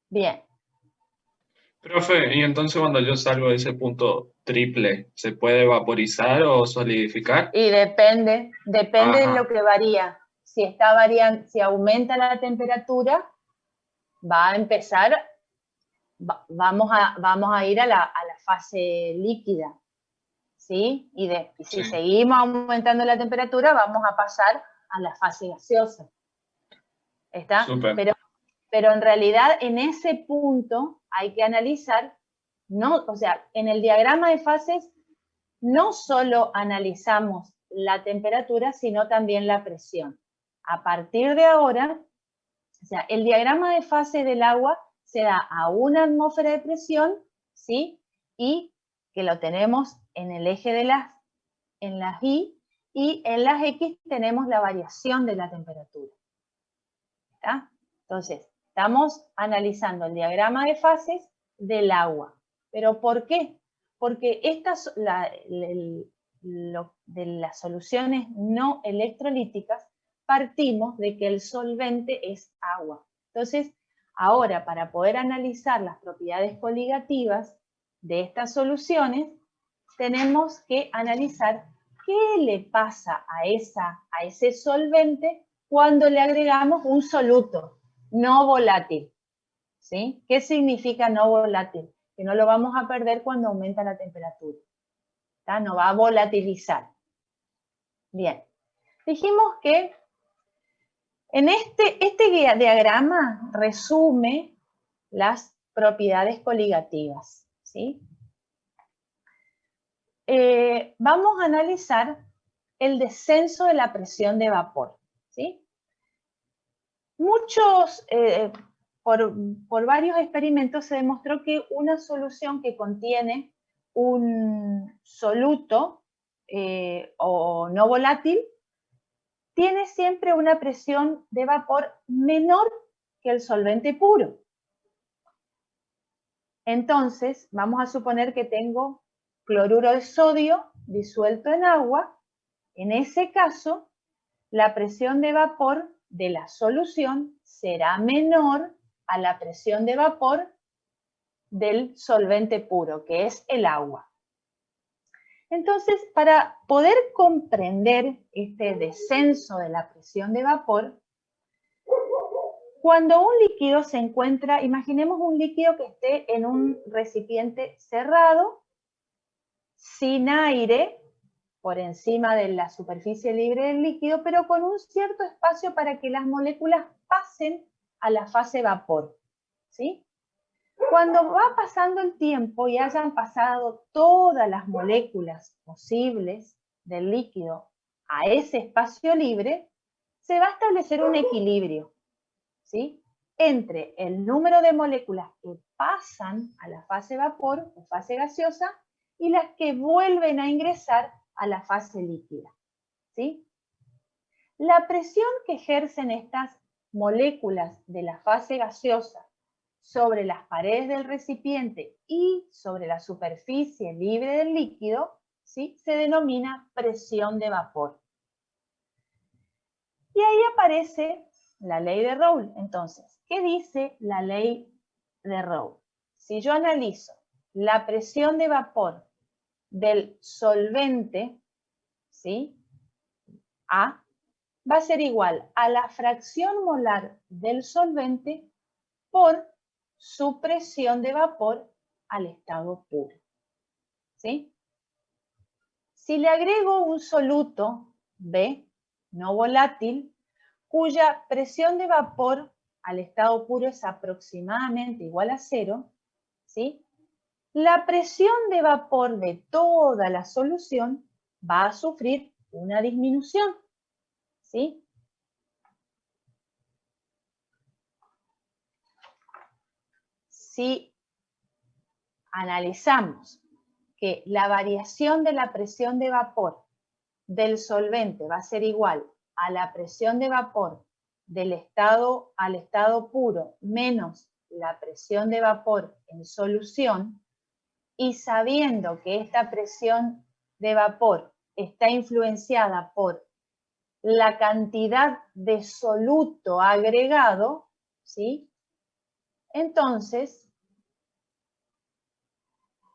Bien. Profe, y entonces cuando yo salgo de ese punto triple, ¿se puede vaporizar o solidificar? Y depende de Ajá. lo que varía. Si está variando, si aumenta la temperatura, va a empezar, vamos a ir a la fase líquida. ¿Sí? Y si seguimos aumentando la temperatura, vamos a pasar a la fase gaseosa. ¿Está? Pero en realidad en ese punto hay que analizar, o sea, en el diagrama de fases no solo analizamos la temperatura, sino también la presión. A partir de ahora, o sea, el diagrama de fase del agua se da a una atmósfera de presión, ¿sí? Y que lo tenemos en el eje de en las Y, y en las X tenemos la variación de la temperatura. ¿Está? Entonces, estamos analizando el diagrama de fases del agua. ¿Pero por qué? Porque de las soluciones no electrolíticas partimos de que el solvente es agua. Entonces, ahora para poder analizar las propiedades coligativas de estas soluciones, tenemos que analizar qué le pasa a ese solvente cuando le agregamos un soluto no volátil. ¿Sí? ¿Qué significa no volátil? Que no lo vamos a perder cuando aumenta la temperatura. ¿Está? No va a volatilizar. Bien. Dijimos que en este diagrama resume las propiedades coligativas. ¿Sí? Vamos a analizar el descenso de la presión de vapor. ¿Sí? Por varios experimentos se demostró que una solución que contiene un soluto o no volátil tiene siempre una presión de vapor menor que el solvente puro. Entonces, vamos a suponer que tengo cloruro de sodio disuelto en agua. En ese caso, la presión de vapor de la solución será menor a la presión de vapor del solvente puro, que es el agua. Entonces, para poder comprender este descenso de la presión de vapor, cuando un líquido se encuentra, imaginemos un líquido que esté en un recipiente cerrado, sin aire, por encima de la superficie libre del líquido, pero con un cierto espacio para que las moléculas pasen a la fase vapor. ¿Sí? Cuando va pasando el tiempo y hayan pasado todas las moléculas posibles del líquido a ese espacio libre, se va a establecer un equilibrio, ¿sí? Entre el número de moléculas que pasan a la fase vapor o fase gaseosa y las que vuelven a ingresar a la fase líquida. ¿Sí? La presión que ejercen estas moléculas de la fase gaseosa sobre las paredes del recipiente y sobre la superficie libre del líquido, ¿sí? Se denomina presión de vapor. Y ahí aparece la ley de Raoult. Entonces, ¿Qué dice la ley de Raoult? Si yo analizo la presión de vapor del solvente, ¿sí? A, va a ser igual a la fracción molar del solvente por su presión de vapor al estado puro, ¿sí? Si le agrego un soluto, B, no volátil, cuya presión de vapor al estado puro es aproximadamente igual a 0, ¿sí? La presión de vapor de toda la solución va a sufrir una disminución, ¿sí? Si analizamos que la variación de la presión de vapor del solvente va a ser igual a la presión de vapor del estado al estado puro menos la presión de vapor en solución, y sabiendo que esta presión de vapor está influenciada por la cantidad de soluto agregado, ¿sí? Entonces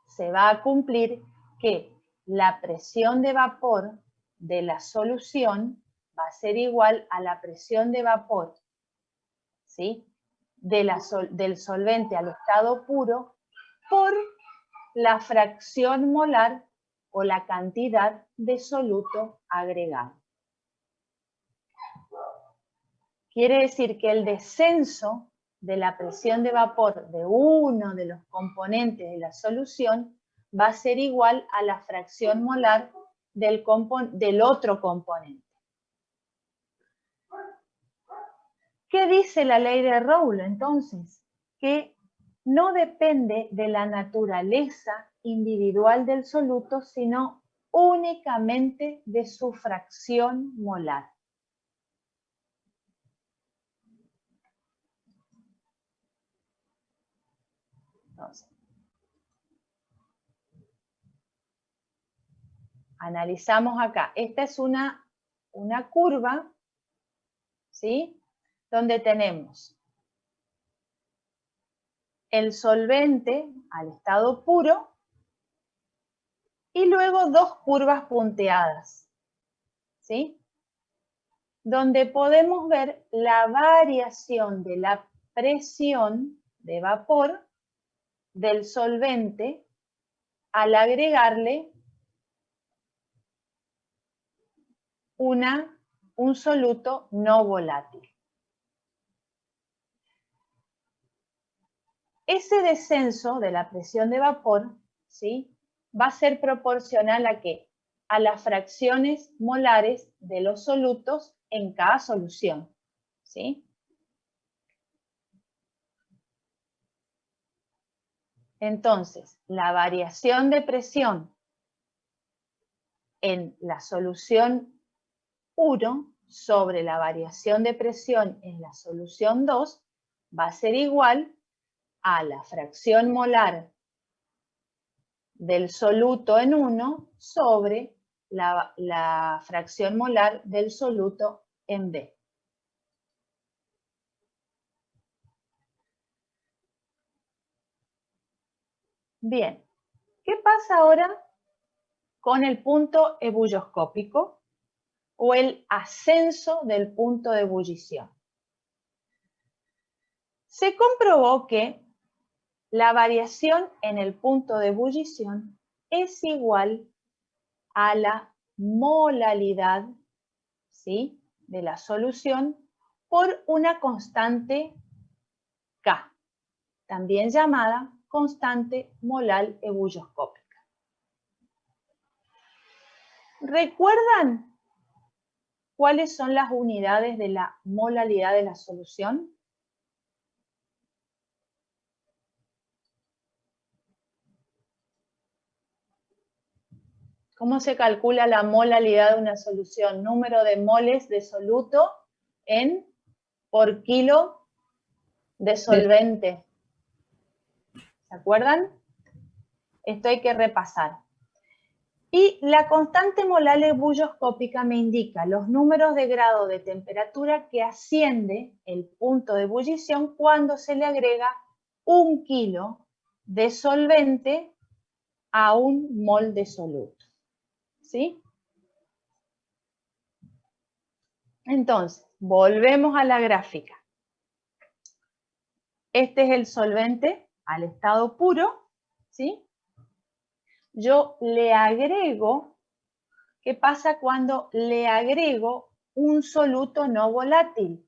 se va a cumplir que la presión de vapor de la solución va a ser igual a la presión de vapor, ¿sí? del solvente al estado puro por la fracción molar o la cantidad de soluto agregado. Quiere decir que el descenso de la presión de vapor de uno de los componentes de la solución va a ser igual a la fracción molar del otro componente. ¿Qué dice la ley de Raoult entonces? Que no depende de la naturaleza individual del soluto, sino únicamente de su fracción molar. Entonces, analizamos acá. Esta es una curva, ¿sí? Donde tenemos el solvente al estado puro y luego dos curvas punteadas, ¿sí? Donde podemos ver la variación de la presión de vapor del solvente al agregarle un soluto no volátil. Ese descenso de la presión de vapor, ¿sí? Va a ser proporcional ¿a qué? A las fracciones molares de los solutos en cada solución, ¿sí? Entonces, la variación de presión en la solución 1 sobre la variación de presión en la solución 2 va a ser igual a la fracción molar del soluto en 1 sobre la fracción molar del soluto en B. Bien, ¿qué pasa ahora con el punto ebulloscópico o el ascenso del punto de ebullición? Se comprobó que la variación en el punto de ebullición es igual a la molalidad, ¿sí?, de la solución por una constante K, también llamada constante molar ebulloscópica. ¿Recuerdan cuáles son las unidades de la molalidad de la solución? ¿Cómo se calcula la molalidad de una solución? Número de moles de soluto por kilo de solvente. ¿Se acuerdan? Esto hay que repasar. Y la constante molar ebulloscópica me indica los números de grado de temperatura que asciende el punto de ebullición cuando se le agrega 1 kilo de solvente a 1 mol de soluto. ¿Sí? Entonces, volvemos a la gráfica. Este es el solvente al estado puro, ¿sí? Yo le agrego, ¿qué pasa cuando le agrego un soluto no volátil?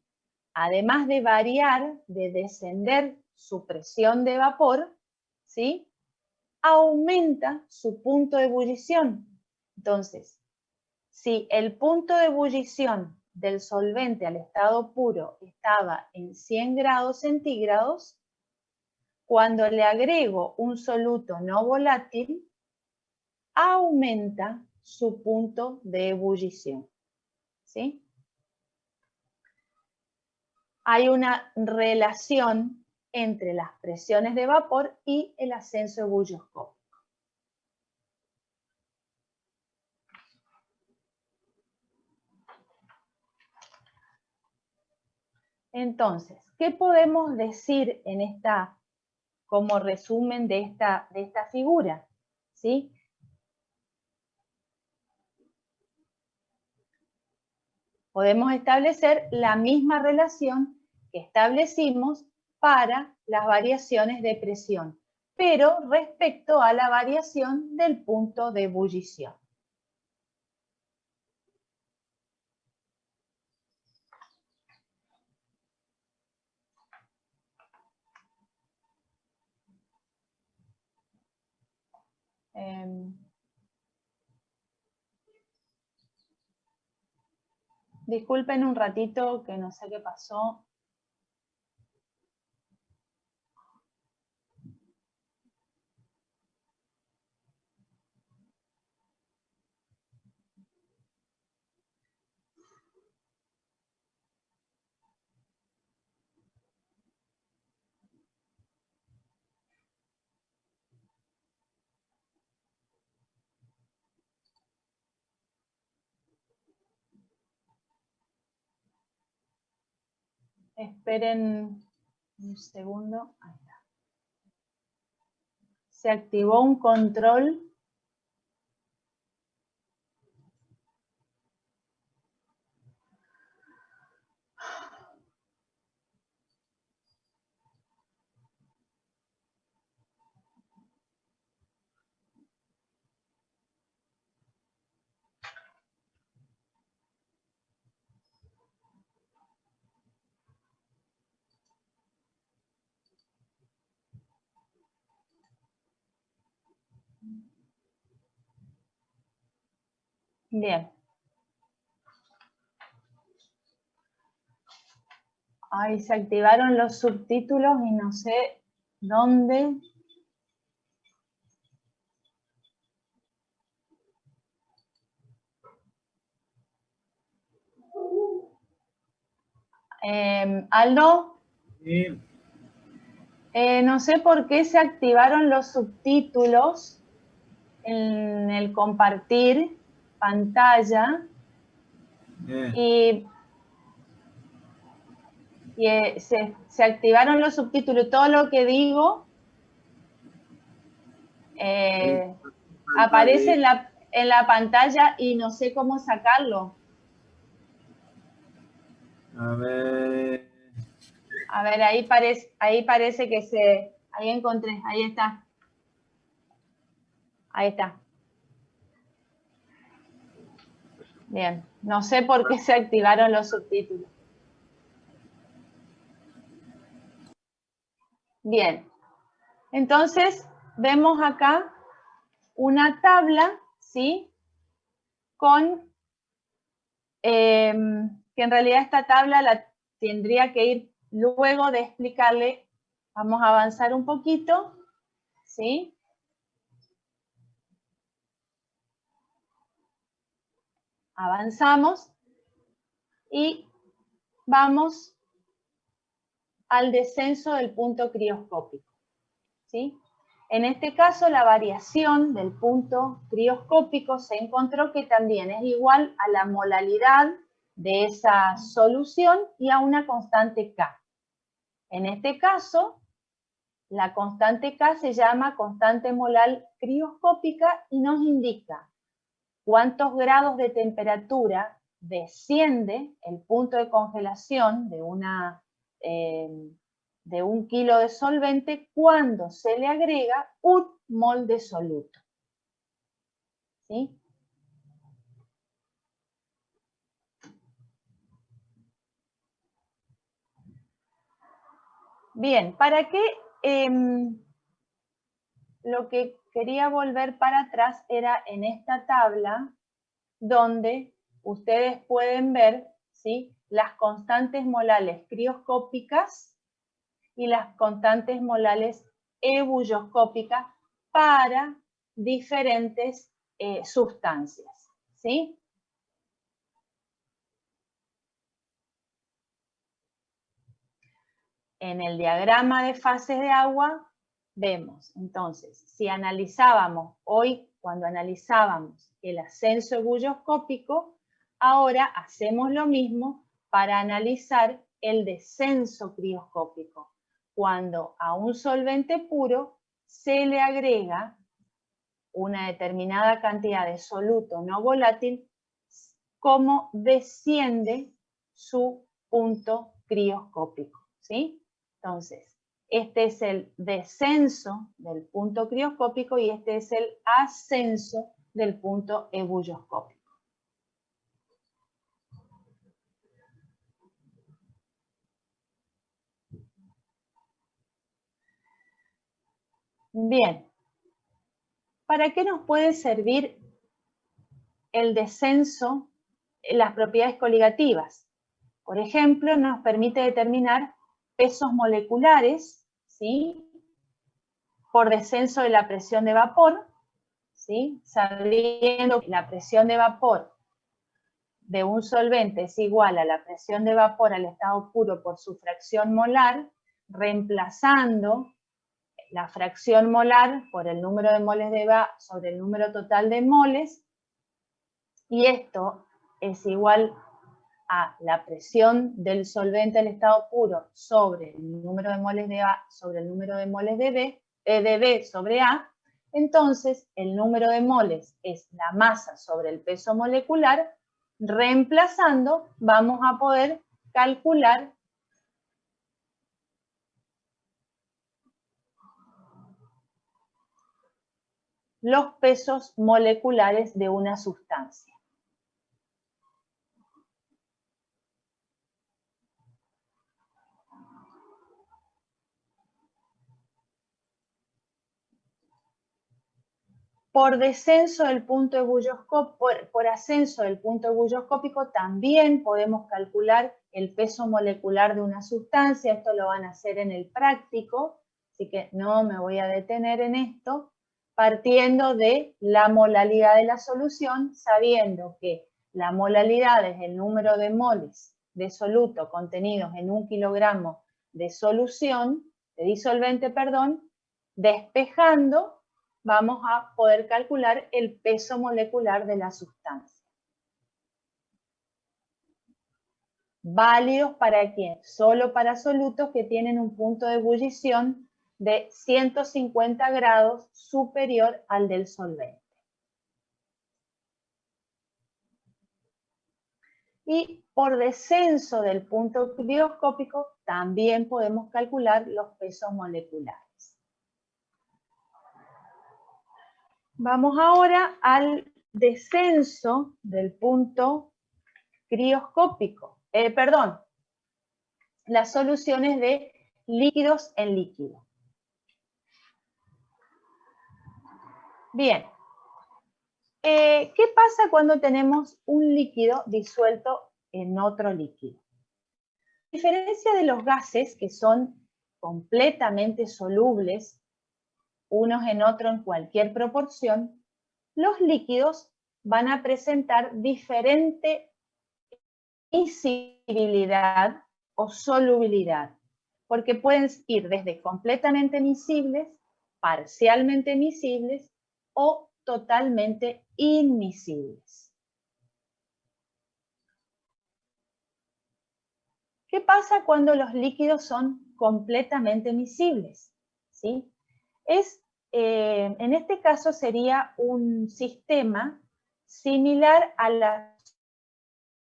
Además de variar, de descender su presión de vapor, ¿sí? Aumenta su punto de ebullición. Entonces, si el punto de ebullición del solvente al estado puro estaba en 100 grados centígrados, cuando le agrego un soluto no volátil, aumenta su punto de ebullición. ¿Sí? Hay una relación entre las presiones de vapor y el ascenso ebulloscópico. Entonces, ¿qué podemos decir en esta, como resumen de esta figura? ¿Sí? Podemos establecer la misma relación que establecimos para las variaciones de presión, pero respecto a la variación del punto de ebullición. Disculpen un ratito que no sé qué pasó. Esperen un segundo. Ahí está. Se activó un control. Bien. Ahí se activaron los subtítulos y no sé dónde. Aldo, Sí. no sé por qué se activaron los subtítulos en el compartir pantalla y se activaron los subtítulos. Todo lo que digo aparece en la pantalla y no sé cómo sacarlo. A ver. A ver, ahí parece que ahí encontré, ahí está. Ahí está. Bien, no sé por qué se activaron los subtítulos. Bien, entonces vemos acá una tabla, ¿sí? Con, que en realidad esta tabla la tendría que ir luego de explicarle. Vamos a avanzar un poquito, ¿sí? Avanzamos y vamos al descenso del punto crioscópico, ¿sí? En este caso, la variación del punto crioscópico se encontró que también es igual a la molalidad de esa solución y a una constante K. En este caso, la constante K se llama constante molar crioscópica y nos indica cuántos grados de temperatura desciende el punto de congelación de un kilo de solvente cuando se le agrega 1 mol de soluto. ¿Sí? Bien, ¿para qué? Lo que quería volver para atrás era en esta tabla donde ustedes pueden ver, ¿sí?, las constantes molares crioscópicas y las constantes molares ebulloscópicas para diferentes sustancias, ¿sí? En el diagrama de fases de agua vemos, entonces, si analizábamos hoy, cuando analizábamos el ascenso ebulloscópico, ahora hacemos lo mismo para analizar el descenso crioscópico, cuando a un solvente puro se le agrega una determinada cantidad de soluto no volátil, cómo desciende su punto crioscópico, ¿sí? Entonces, este es el descenso del punto crioscópico y este es el ascenso del punto ebulloscópico. Bien, ¿para qué nos puede servir el descenso en las propiedades coligativas? Por ejemplo, nos permite determinar pesos moleculares, ¿sí?, por descenso de la presión de vapor, ¿sí?, sabiendo que la presión de vapor de un solvente es igual a la presión de vapor al estado puro por su fracción molar, reemplazando la fracción molar por el número de moles de Va sobre el número total de moles, y esto es igual a la presión del solvente al estado puro sobre el número de moles de A sobre el número de moles de B sobre A, entonces el número de moles es la masa sobre el peso molecular. Reemplazando, vamos a poder calcular los pesos moleculares de una sustancia. Por descenso del punto ebulloscópico, por ascenso del punto ebulloscópico, también podemos calcular el peso molecular de una sustancia. Esto lo van a hacer en el práctico, así que no me voy a detener en esto, partiendo de la molalidad de la solución, sabiendo que la molalidad es el número de moles de soluto contenidos en 1 kilogramo de solución, de disolvente, perdón, despejando, vamos a poder calcular el peso molecular de la sustancia. ¿Válidos para quién? Solo para solutos que tienen un punto de ebullición de 150 grados superior al del solvente. Y por descenso del punto crioscópico también podemos calcular los pesos moleculares. Vamos ahora al descenso del punto crioscópico. Las soluciones de líquidos en líquido. Bien. ¿Qué pasa cuando tenemos un líquido disuelto en otro líquido? A diferencia de los gases, que son completamente solubles unos en otro en cualquier proporción, los líquidos van a presentar diferente miscibilidad o solubilidad, porque pueden ir desde completamente miscibles parcialmente miscibles o totalmente inmiscibles. ¿Qué pasa cuando los líquidos son completamente miscibles? ¿Sí? En este caso sería un sistema similar a la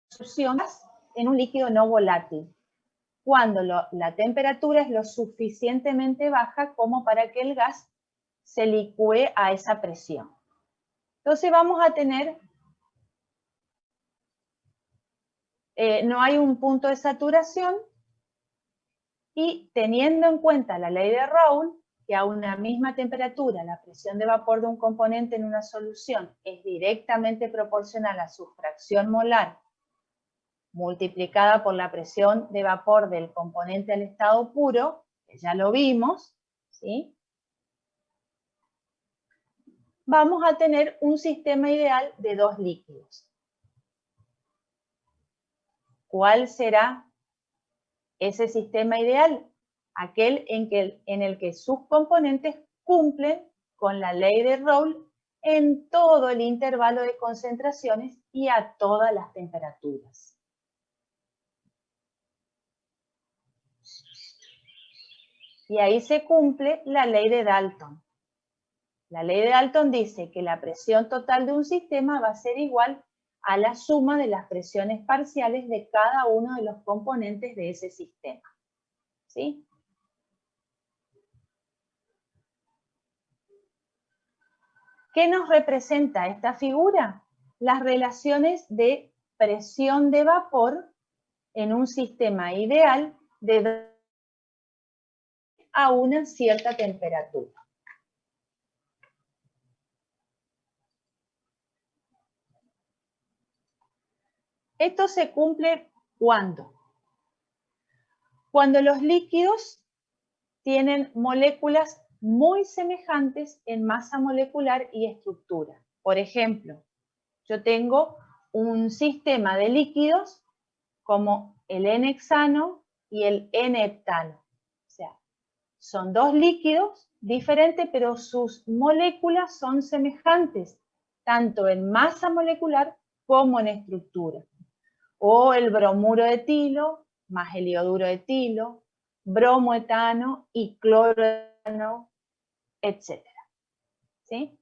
solución en un líquido no volátil, cuando la temperatura es lo suficientemente baja como para que el gas se licúe a esa presión. Entonces vamos a tener, no hay un punto de saturación, y teniendo en cuenta la ley de Raoult, que a una misma temperatura la presión de vapor de un componente en una solución es directamente proporcional a su fracción molar multiplicada por la presión de vapor del componente al estado puro, que ya lo vimos, ¿sí? Vamos a tener un sistema ideal de dos líquidos. ¿Cuál será ese sistema ideal? Aquel en el que sus componentes cumplen con la ley de Raoult en todo el intervalo de concentraciones y a todas las temperaturas. Y ahí se cumple la ley de Dalton. La ley de Dalton dice que la presión total de un sistema va a ser igual a la suma de las presiones parciales de cada uno de los componentes de ese sistema. ¿Sí? ¿Qué nos representa esta figura? Las relaciones de presión de vapor en un sistema ideal a una cierta temperatura. Esto se cumple ¿cuándo? Cuando los líquidos tienen moléculas muy semejantes en masa molecular y estructura. Por ejemplo, yo tengo un sistema de líquidos como el N-hexano y el N-heptano. O sea, son dos líquidos diferentes, pero sus moléculas son semejantes, tanto en masa molecular como en estructura. O el bromuro de etilo más el ioduro de etilo, bromoetano y cloroetano, etc. ¿Sí?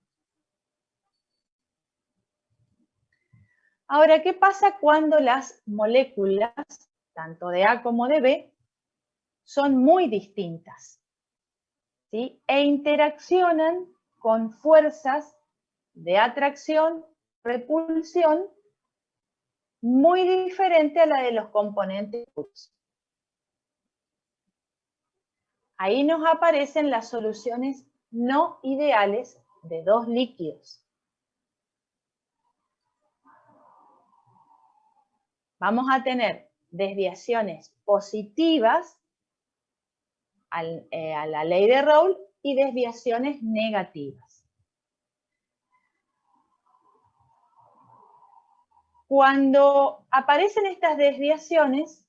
Ahora, ¿qué pasa cuando las moléculas, tanto de A como de B, son muy distintas? ¿Sí? E interaccionan con fuerzas de atracción, repulsión, muy diferente a la de los componentes puros. Ahí nos aparecen las soluciones no ideales de dos líquidos. Vamos a tener desviaciones positivas a la ley de Raoult y desviaciones negativas. Cuando aparecen estas desviaciones,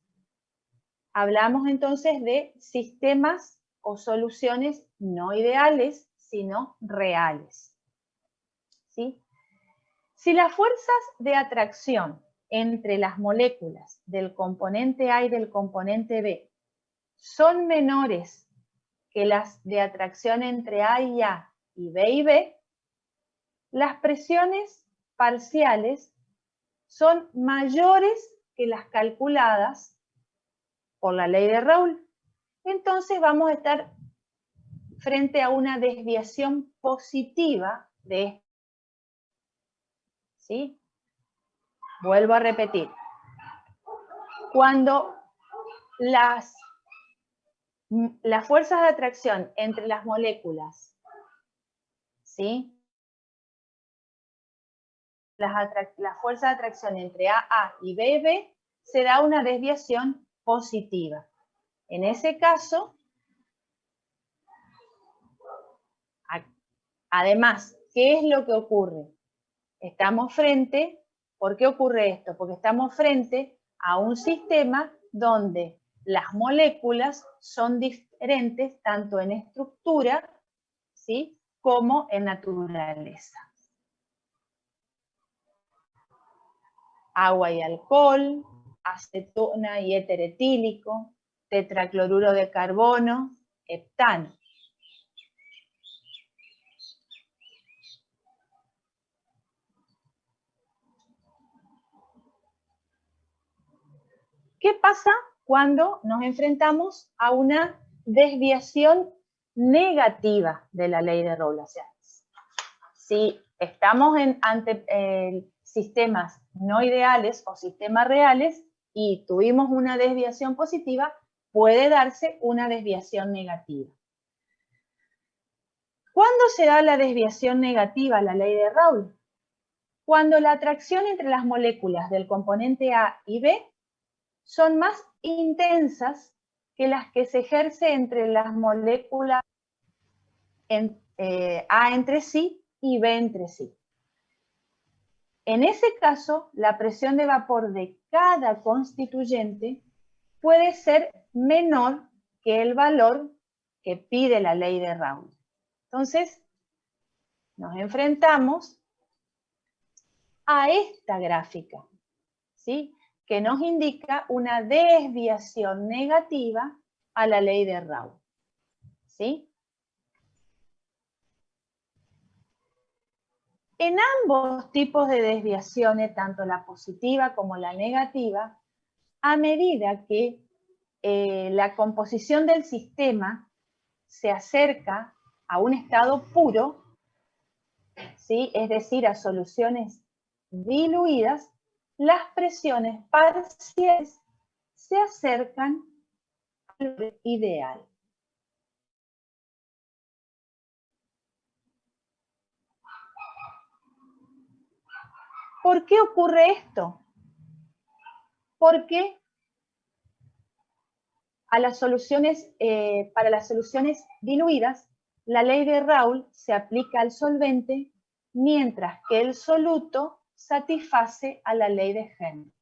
hablamos entonces de sistemas o soluciones no ideales, sino reales. ¿Sí? Si las fuerzas de atracción entre las moléculas del componente A y del componente B son menores que las de atracción entre A y B, las presiones parciales son mayores que las calculadas por la ley de Raoult. Entonces vamos a estar frente a una desviación positiva de esto. ¿Sí? Vuelvo a repetir. Cuando las fuerzas de atracción entre las moléculas, ¿sí? La fuerza de atracción entre A y B será una desviación positiva. En ese caso, además, ¿qué es lo que ocurre? Estamos frente, ¿por qué ocurre esto? Porque estamos frente a un sistema donde las moléculas son diferentes tanto en estructura, ¿sí? Como en naturaleza. Agua y alcohol, acetona y éter etílico, tetracloruro de carbono, heptano. ¿Qué pasa cuando nos enfrentamos a una desviación negativa de la ley de Raoult? O sea, si estamos ante sistemas no ideales o sistemas reales y tuvimos una desviación positiva, puede darse una desviación negativa. ¿Cuándo se da la desviación negativa, la ley de Raoult? Cuando la atracción entre las moléculas del componente A y B son más intensas que las que se ejerce entre las moléculas A entre sí y B entre sí. En ese caso, la presión de vapor de cada constituyente puede ser menor que el valor que pide la ley de Raoult. Entonces, nos enfrentamos a esta gráfica, ¿sí? Que nos indica una desviación negativa a la ley de Raoult, ¿sí? En ambos tipos de desviaciones, tanto la positiva como la negativa, a medida que la composición del sistema se acerca a un estado puro, ¿sí? Es decir, a soluciones diluidas, las presiones parciales se acercan al ideal. ¿Por qué ocurre esto? Porque a las soluciones, para las soluciones diluidas, la ley de Raoult se aplica al solvente, mientras que el soluto satisface a la ley de Henry.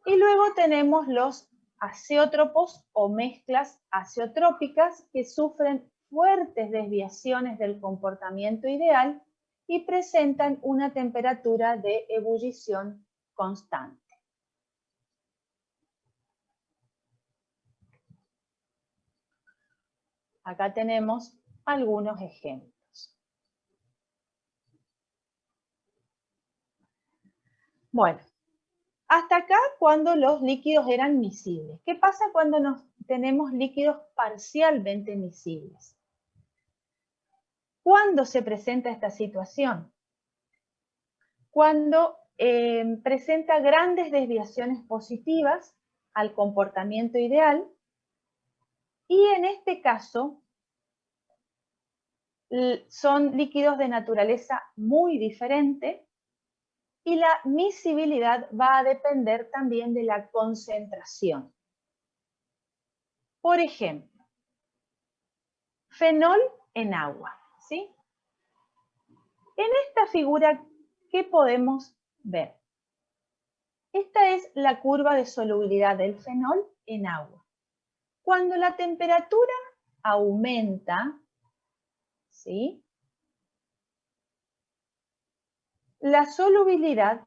Y luego tenemos los azeótropos o mezclas azeotrópicas que sufren fuertes desviaciones del comportamiento ideal y presentan una temperatura de ebullición constante. Acá tenemos algunos ejemplos. Bueno, hasta acá cuando los líquidos eran miscibles. ¿Qué pasa cuando tenemos líquidos parcialmente miscibles? ¿Cuándo se presenta esta situación? Cuando presenta grandes desviaciones positivas al comportamiento ideal y en este caso son líquidos de naturaleza muy diferente y la miscibilidad va a depender también de la concentración. Por ejemplo, fenol en agua, ¿sí? En esta figura, ¿qué podemos ver? Esta es la curva de solubilidad del fenol en agua. Cuando la temperatura aumenta, ¿sí? La solubilidad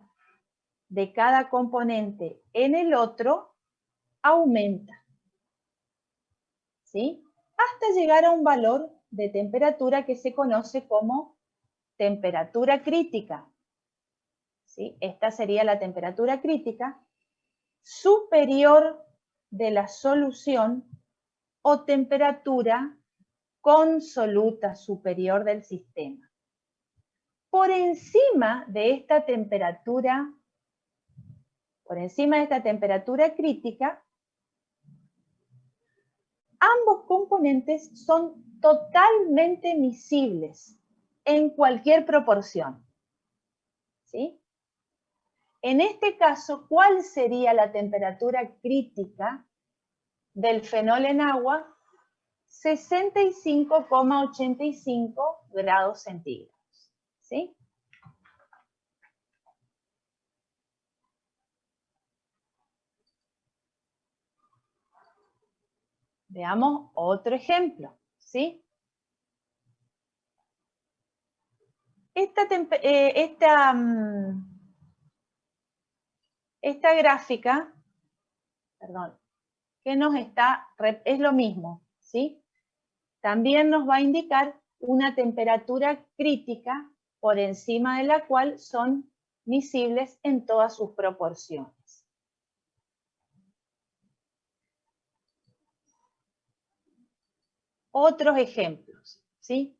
de cada componente en el otro aumenta, ¿sí? Hasta llegar a un valor de temperatura que se conoce como temperatura crítica, ¿sí? Esta sería la temperatura crítica superior de la solución o temperatura consoluta superior del sistema. Por encima de esta temperatura crítica, ambos componentes son totalmente miscibles en cualquier proporción, ¿sí? En este caso, ¿cuál sería la temperatura crítica del fenol en agua? 65,85 grados centígrados, ¿sí? Veamos otro ejemplo, ¿sí? Esta gráfica, perdón, que nos está, es lo mismo, ¿sí? También nos va a indicar una temperatura crítica por encima de la cual son miscibles en todas sus proporciones. Otros ejemplos, ¿sí?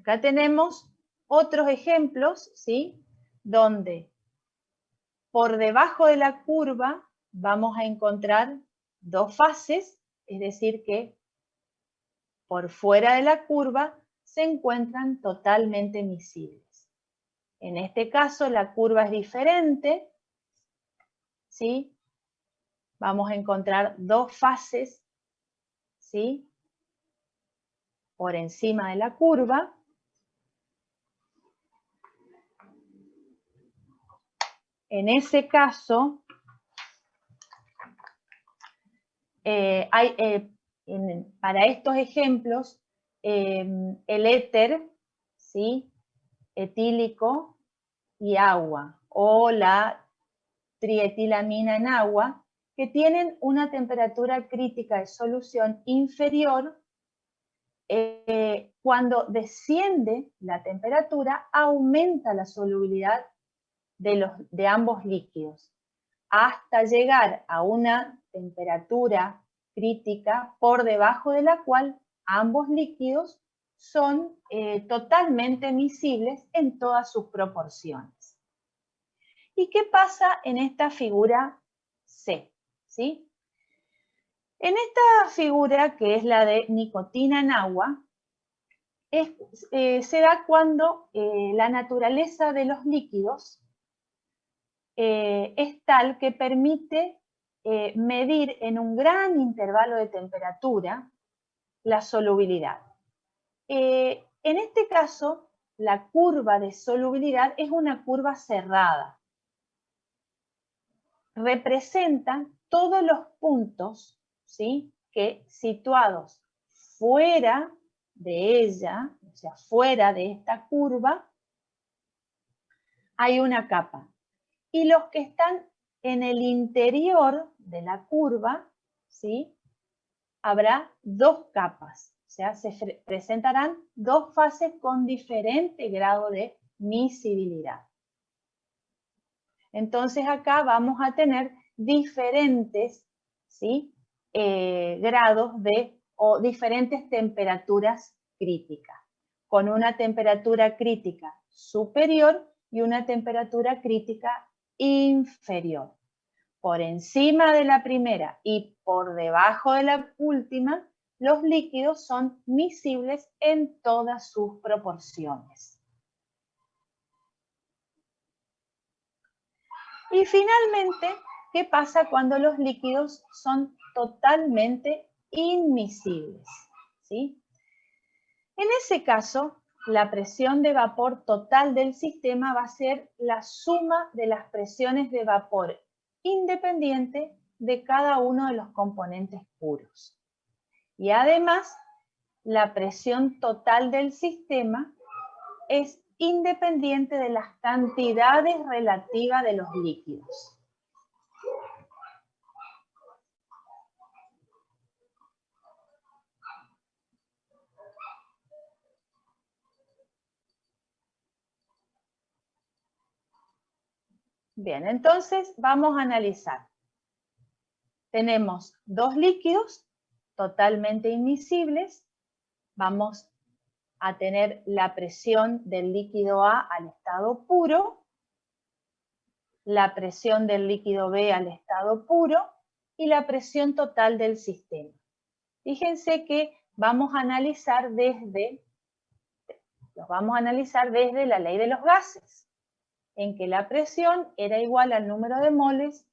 Acá tenemos otros ejemplos, ¿sí? Donde por debajo de la curva vamos a encontrar dos fases, es decir que por fuera de la curva se encuentran totalmente miscibles. En este caso la curva es diferente, ¿sí? Vamos a encontrar dos fases, ¿sí? Por encima de la curva. En ese caso, para estos ejemplos, el éter, ¿sí? Etílico y agua, o la trietilamina en agua, que tienen una temperatura crítica de solución inferior. Cuando desciende la temperatura, aumenta la solubilidad de ambos líquidos, hasta llegar a una temperatura crítica por debajo de la cual ambos líquidos son totalmente miscibles en todas sus proporciones. ¿Y qué pasa en esta figura C? ¿Sí? En esta figura, que es la de nicotina en agua, se da cuando la naturaleza de los líquidos es tal que permite medir en un gran intervalo de temperatura la solubilidad. En este caso, la curva de solubilidad es una curva cerrada. Representa todos los puntos, ¿sí? Que situados fuera de ella, o sea, fuera de esta curva, hay una capa. Y los que están en el interior de la curva, ¿sí? Habrá dos capas, o sea, se presentarán dos fases con diferente grado de miscibilidad. Entonces acá vamos a tener diferentes, ¿sí? Grados o diferentes temperaturas críticas, con una temperatura crítica superior y una temperatura crítica inferior. Por encima de la primera y por debajo de la última, los líquidos son miscibles en todas sus proporciones. Y finalmente, ¿qué pasa cuando los líquidos son totalmente inmiscibles? ¿Sí? En ese caso, la presión de vapor total del sistema va a ser la suma de las presiones de vapor independiente de cada uno de los componentes puros. Y además, la presión total del sistema es independiente de las cantidades relativas de los líquidos. Bien, entonces vamos a analizar. Tenemos dos líquidos totalmente inmiscibles. Vamos a tener la presión del líquido A al estado puro, la presión del líquido B al estado puro y la presión total del sistema. Fíjense que vamos a analizar desde la ley de los gases, en que la presión era igual al número de moles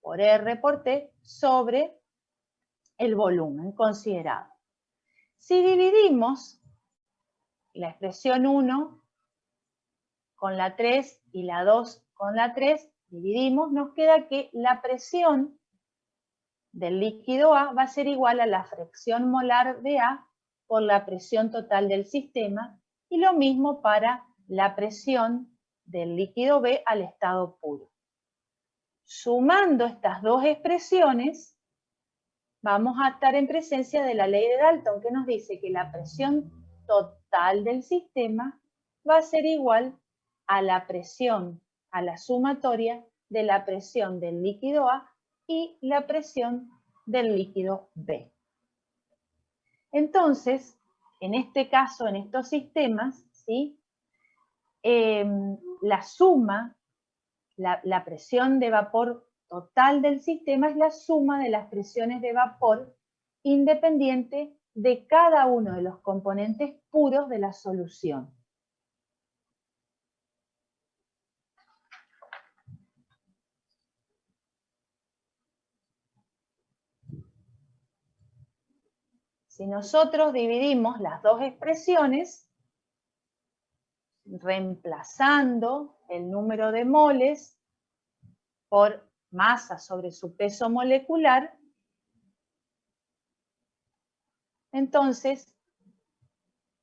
por R por T sobre el volumen considerado. Si dividimos la expresión 1 con la 3 y la 2 con la 3, dividimos, nos queda que la presión del líquido A va a ser igual a la fracción molar de A por la presión total del sistema, y lo mismo para la presión del líquido B al estado puro. Sumando estas dos expresiones, vamos a estar en presencia de la ley de Dalton, que nos dice que la presión total del sistema va a ser igual a la presión, a la sumatoria de la presión del líquido A y la presión del líquido B. Entonces, en este caso, en estos sistemas, ¿sí? La suma, la presión de vapor total del sistema es la suma de las presiones de vapor independiente de cada uno de los componentes puros de la solución. Si nosotros dividimos las dos expresiones, reemplazando el número de moles por masa sobre su peso molecular, entonces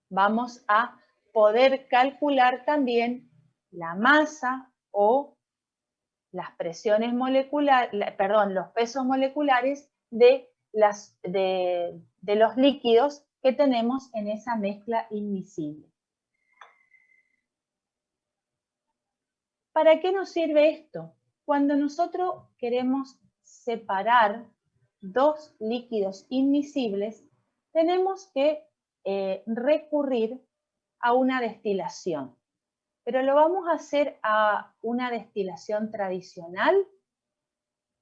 vamos a poder calcular también la masa o las presiones moleculares, perdón, los pesos moleculares de los líquidos que tenemos en esa mezcla inmiscible. ¿Para qué nos sirve esto? Cuando nosotros queremos separar dos líquidos inmiscibles, tenemos que recurrir a una destilación. Pero ¿lo vamos a hacer a una destilación tradicional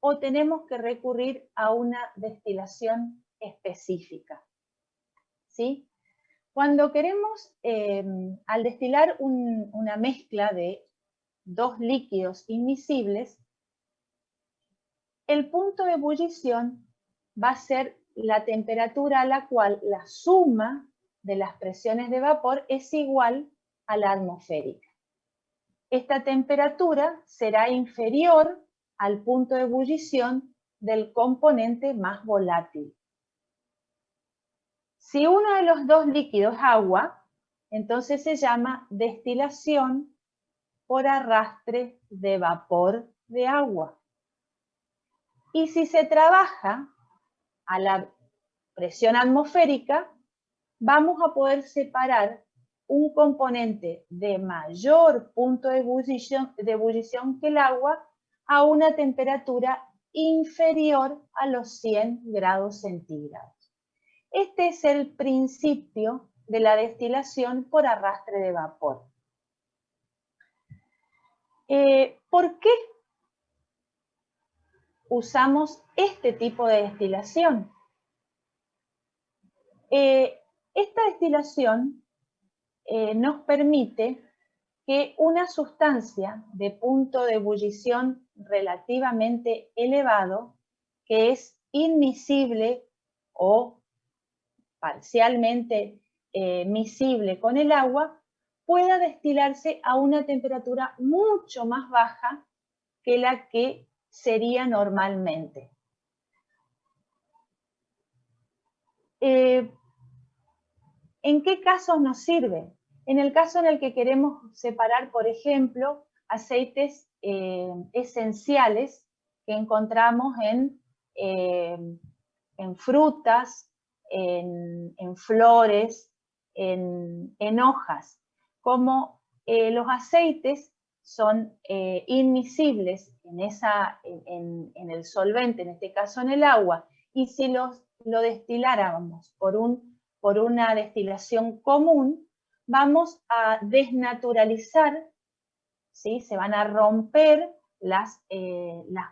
o tenemos que recurrir a una destilación específica? ¿Sí? Cuando queremos, al destilar una mezcla de dos líquidos inmiscibles, el punto de ebullición va a ser la temperatura a la cual la suma de las presiones de vapor es igual a la atmosférica. Esta temperatura será inferior al punto de ebullición del componente más volátil. Si uno de los dos líquidos es agua, entonces se llama destilación por arrastre de vapor de agua. Y si se trabaja a la presión atmosférica, vamos a poder separar un componente de mayor punto de ebullición que el agua a una temperatura inferior a los 100 grados centígrados. Este es el principio de la destilación por arrastre de vapor. ¿Por qué usamos este tipo de destilación? Esta destilación nos permite que una sustancia de punto de ebullición relativamente elevado, que es inmiscible o parcialmente miscible con el agua, pueda destilarse a una temperatura mucho más baja que la que sería normalmente. ¿En qué casos nos sirve? En el caso en el que queremos separar, por ejemplo, aceites esenciales que encontramos en frutas, en flores, en hojas. Como los aceites son inmiscibles en el solvente, en este caso en el agua, y si lo destiláramos por una destilación común, vamos a desnaturalizar, ¿sí? Se van a romper las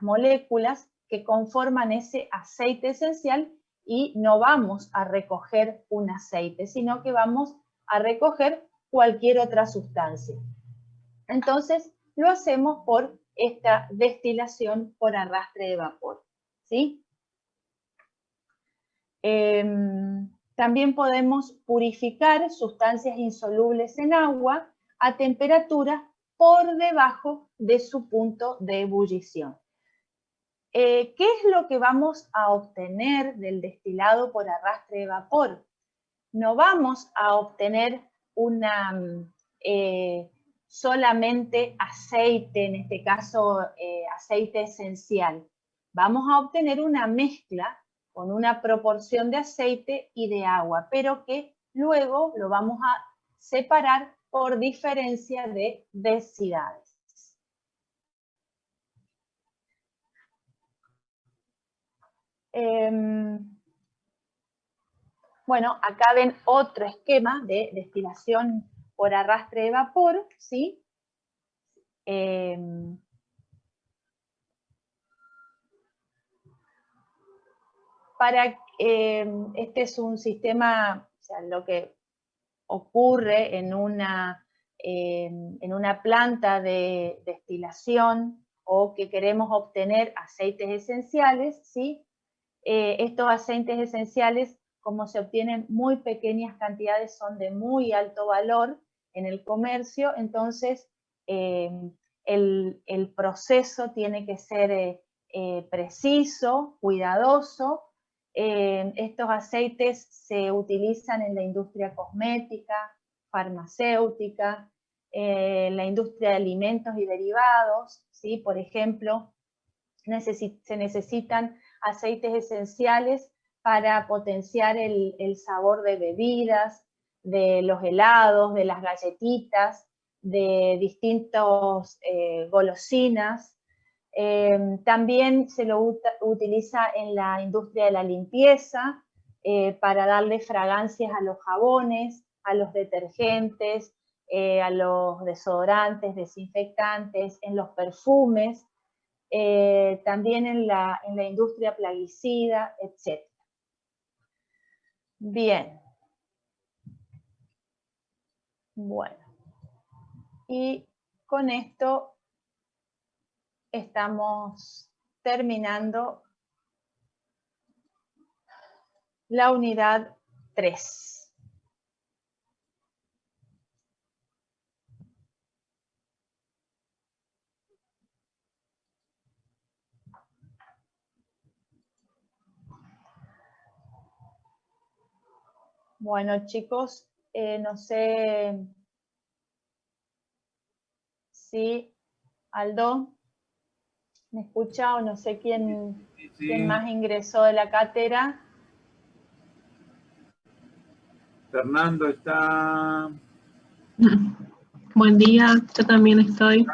moléculas que conforman ese aceite esencial y no vamos a recoger un aceite, sino que vamos a recoger cualquier otra sustancia. Entonces, lo hacemos por esta destilación por arrastre de vapor, ¿sí? También podemos purificar sustancias insolubles en agua a temperatura por debajo de su punto de ebullición. ¿Qué es lo que vamos a obtener del destilado por arrastre de vapor? No vamos a obtener solamente aceite, en este caso aceite esencial. Vamos a obtener una mezcla con una proporción de aceite y de agua, pero que luego lo vamos a separar por diferencia de densidades. Bueno, acá ven otro esquema de destilación por arrastre de vapor, ¿sí? Este es un sistema, o sea, lo que ocurre en una planta de destilación o que queremos obtener aceites esenciales, ¿sí? Estos aceites esenciales, como se obtienen muy pequeñas cantidades, son de muy alto valor en el comercio, entonces el proceso tiene que ser preciso, cuidadoso. Estos aceites se utilizan en la industria cosmética, farmacéutica, en la industria de alimentos y derivados, ¿sí? Por ejemplo, se necesitan aceites esenciales para potenciar el sabor de bebidas, de los helados, de las galletitas, de distintos golosinas. También se lo utiliza en la industria de la limpieza para darle fragancias a los jabones, a los detergentes, a los desodorantes, desinfectantes, en los perfumes. También en la industria plaguicida, etc. Bien. Bueno. Y con esto estamos terminando la unidad 3. Bueno, chicos, no sé si Aldo me escucha o no sé quién más ingresó de la cátedra. Fernando está. Buen día, yo también estoy.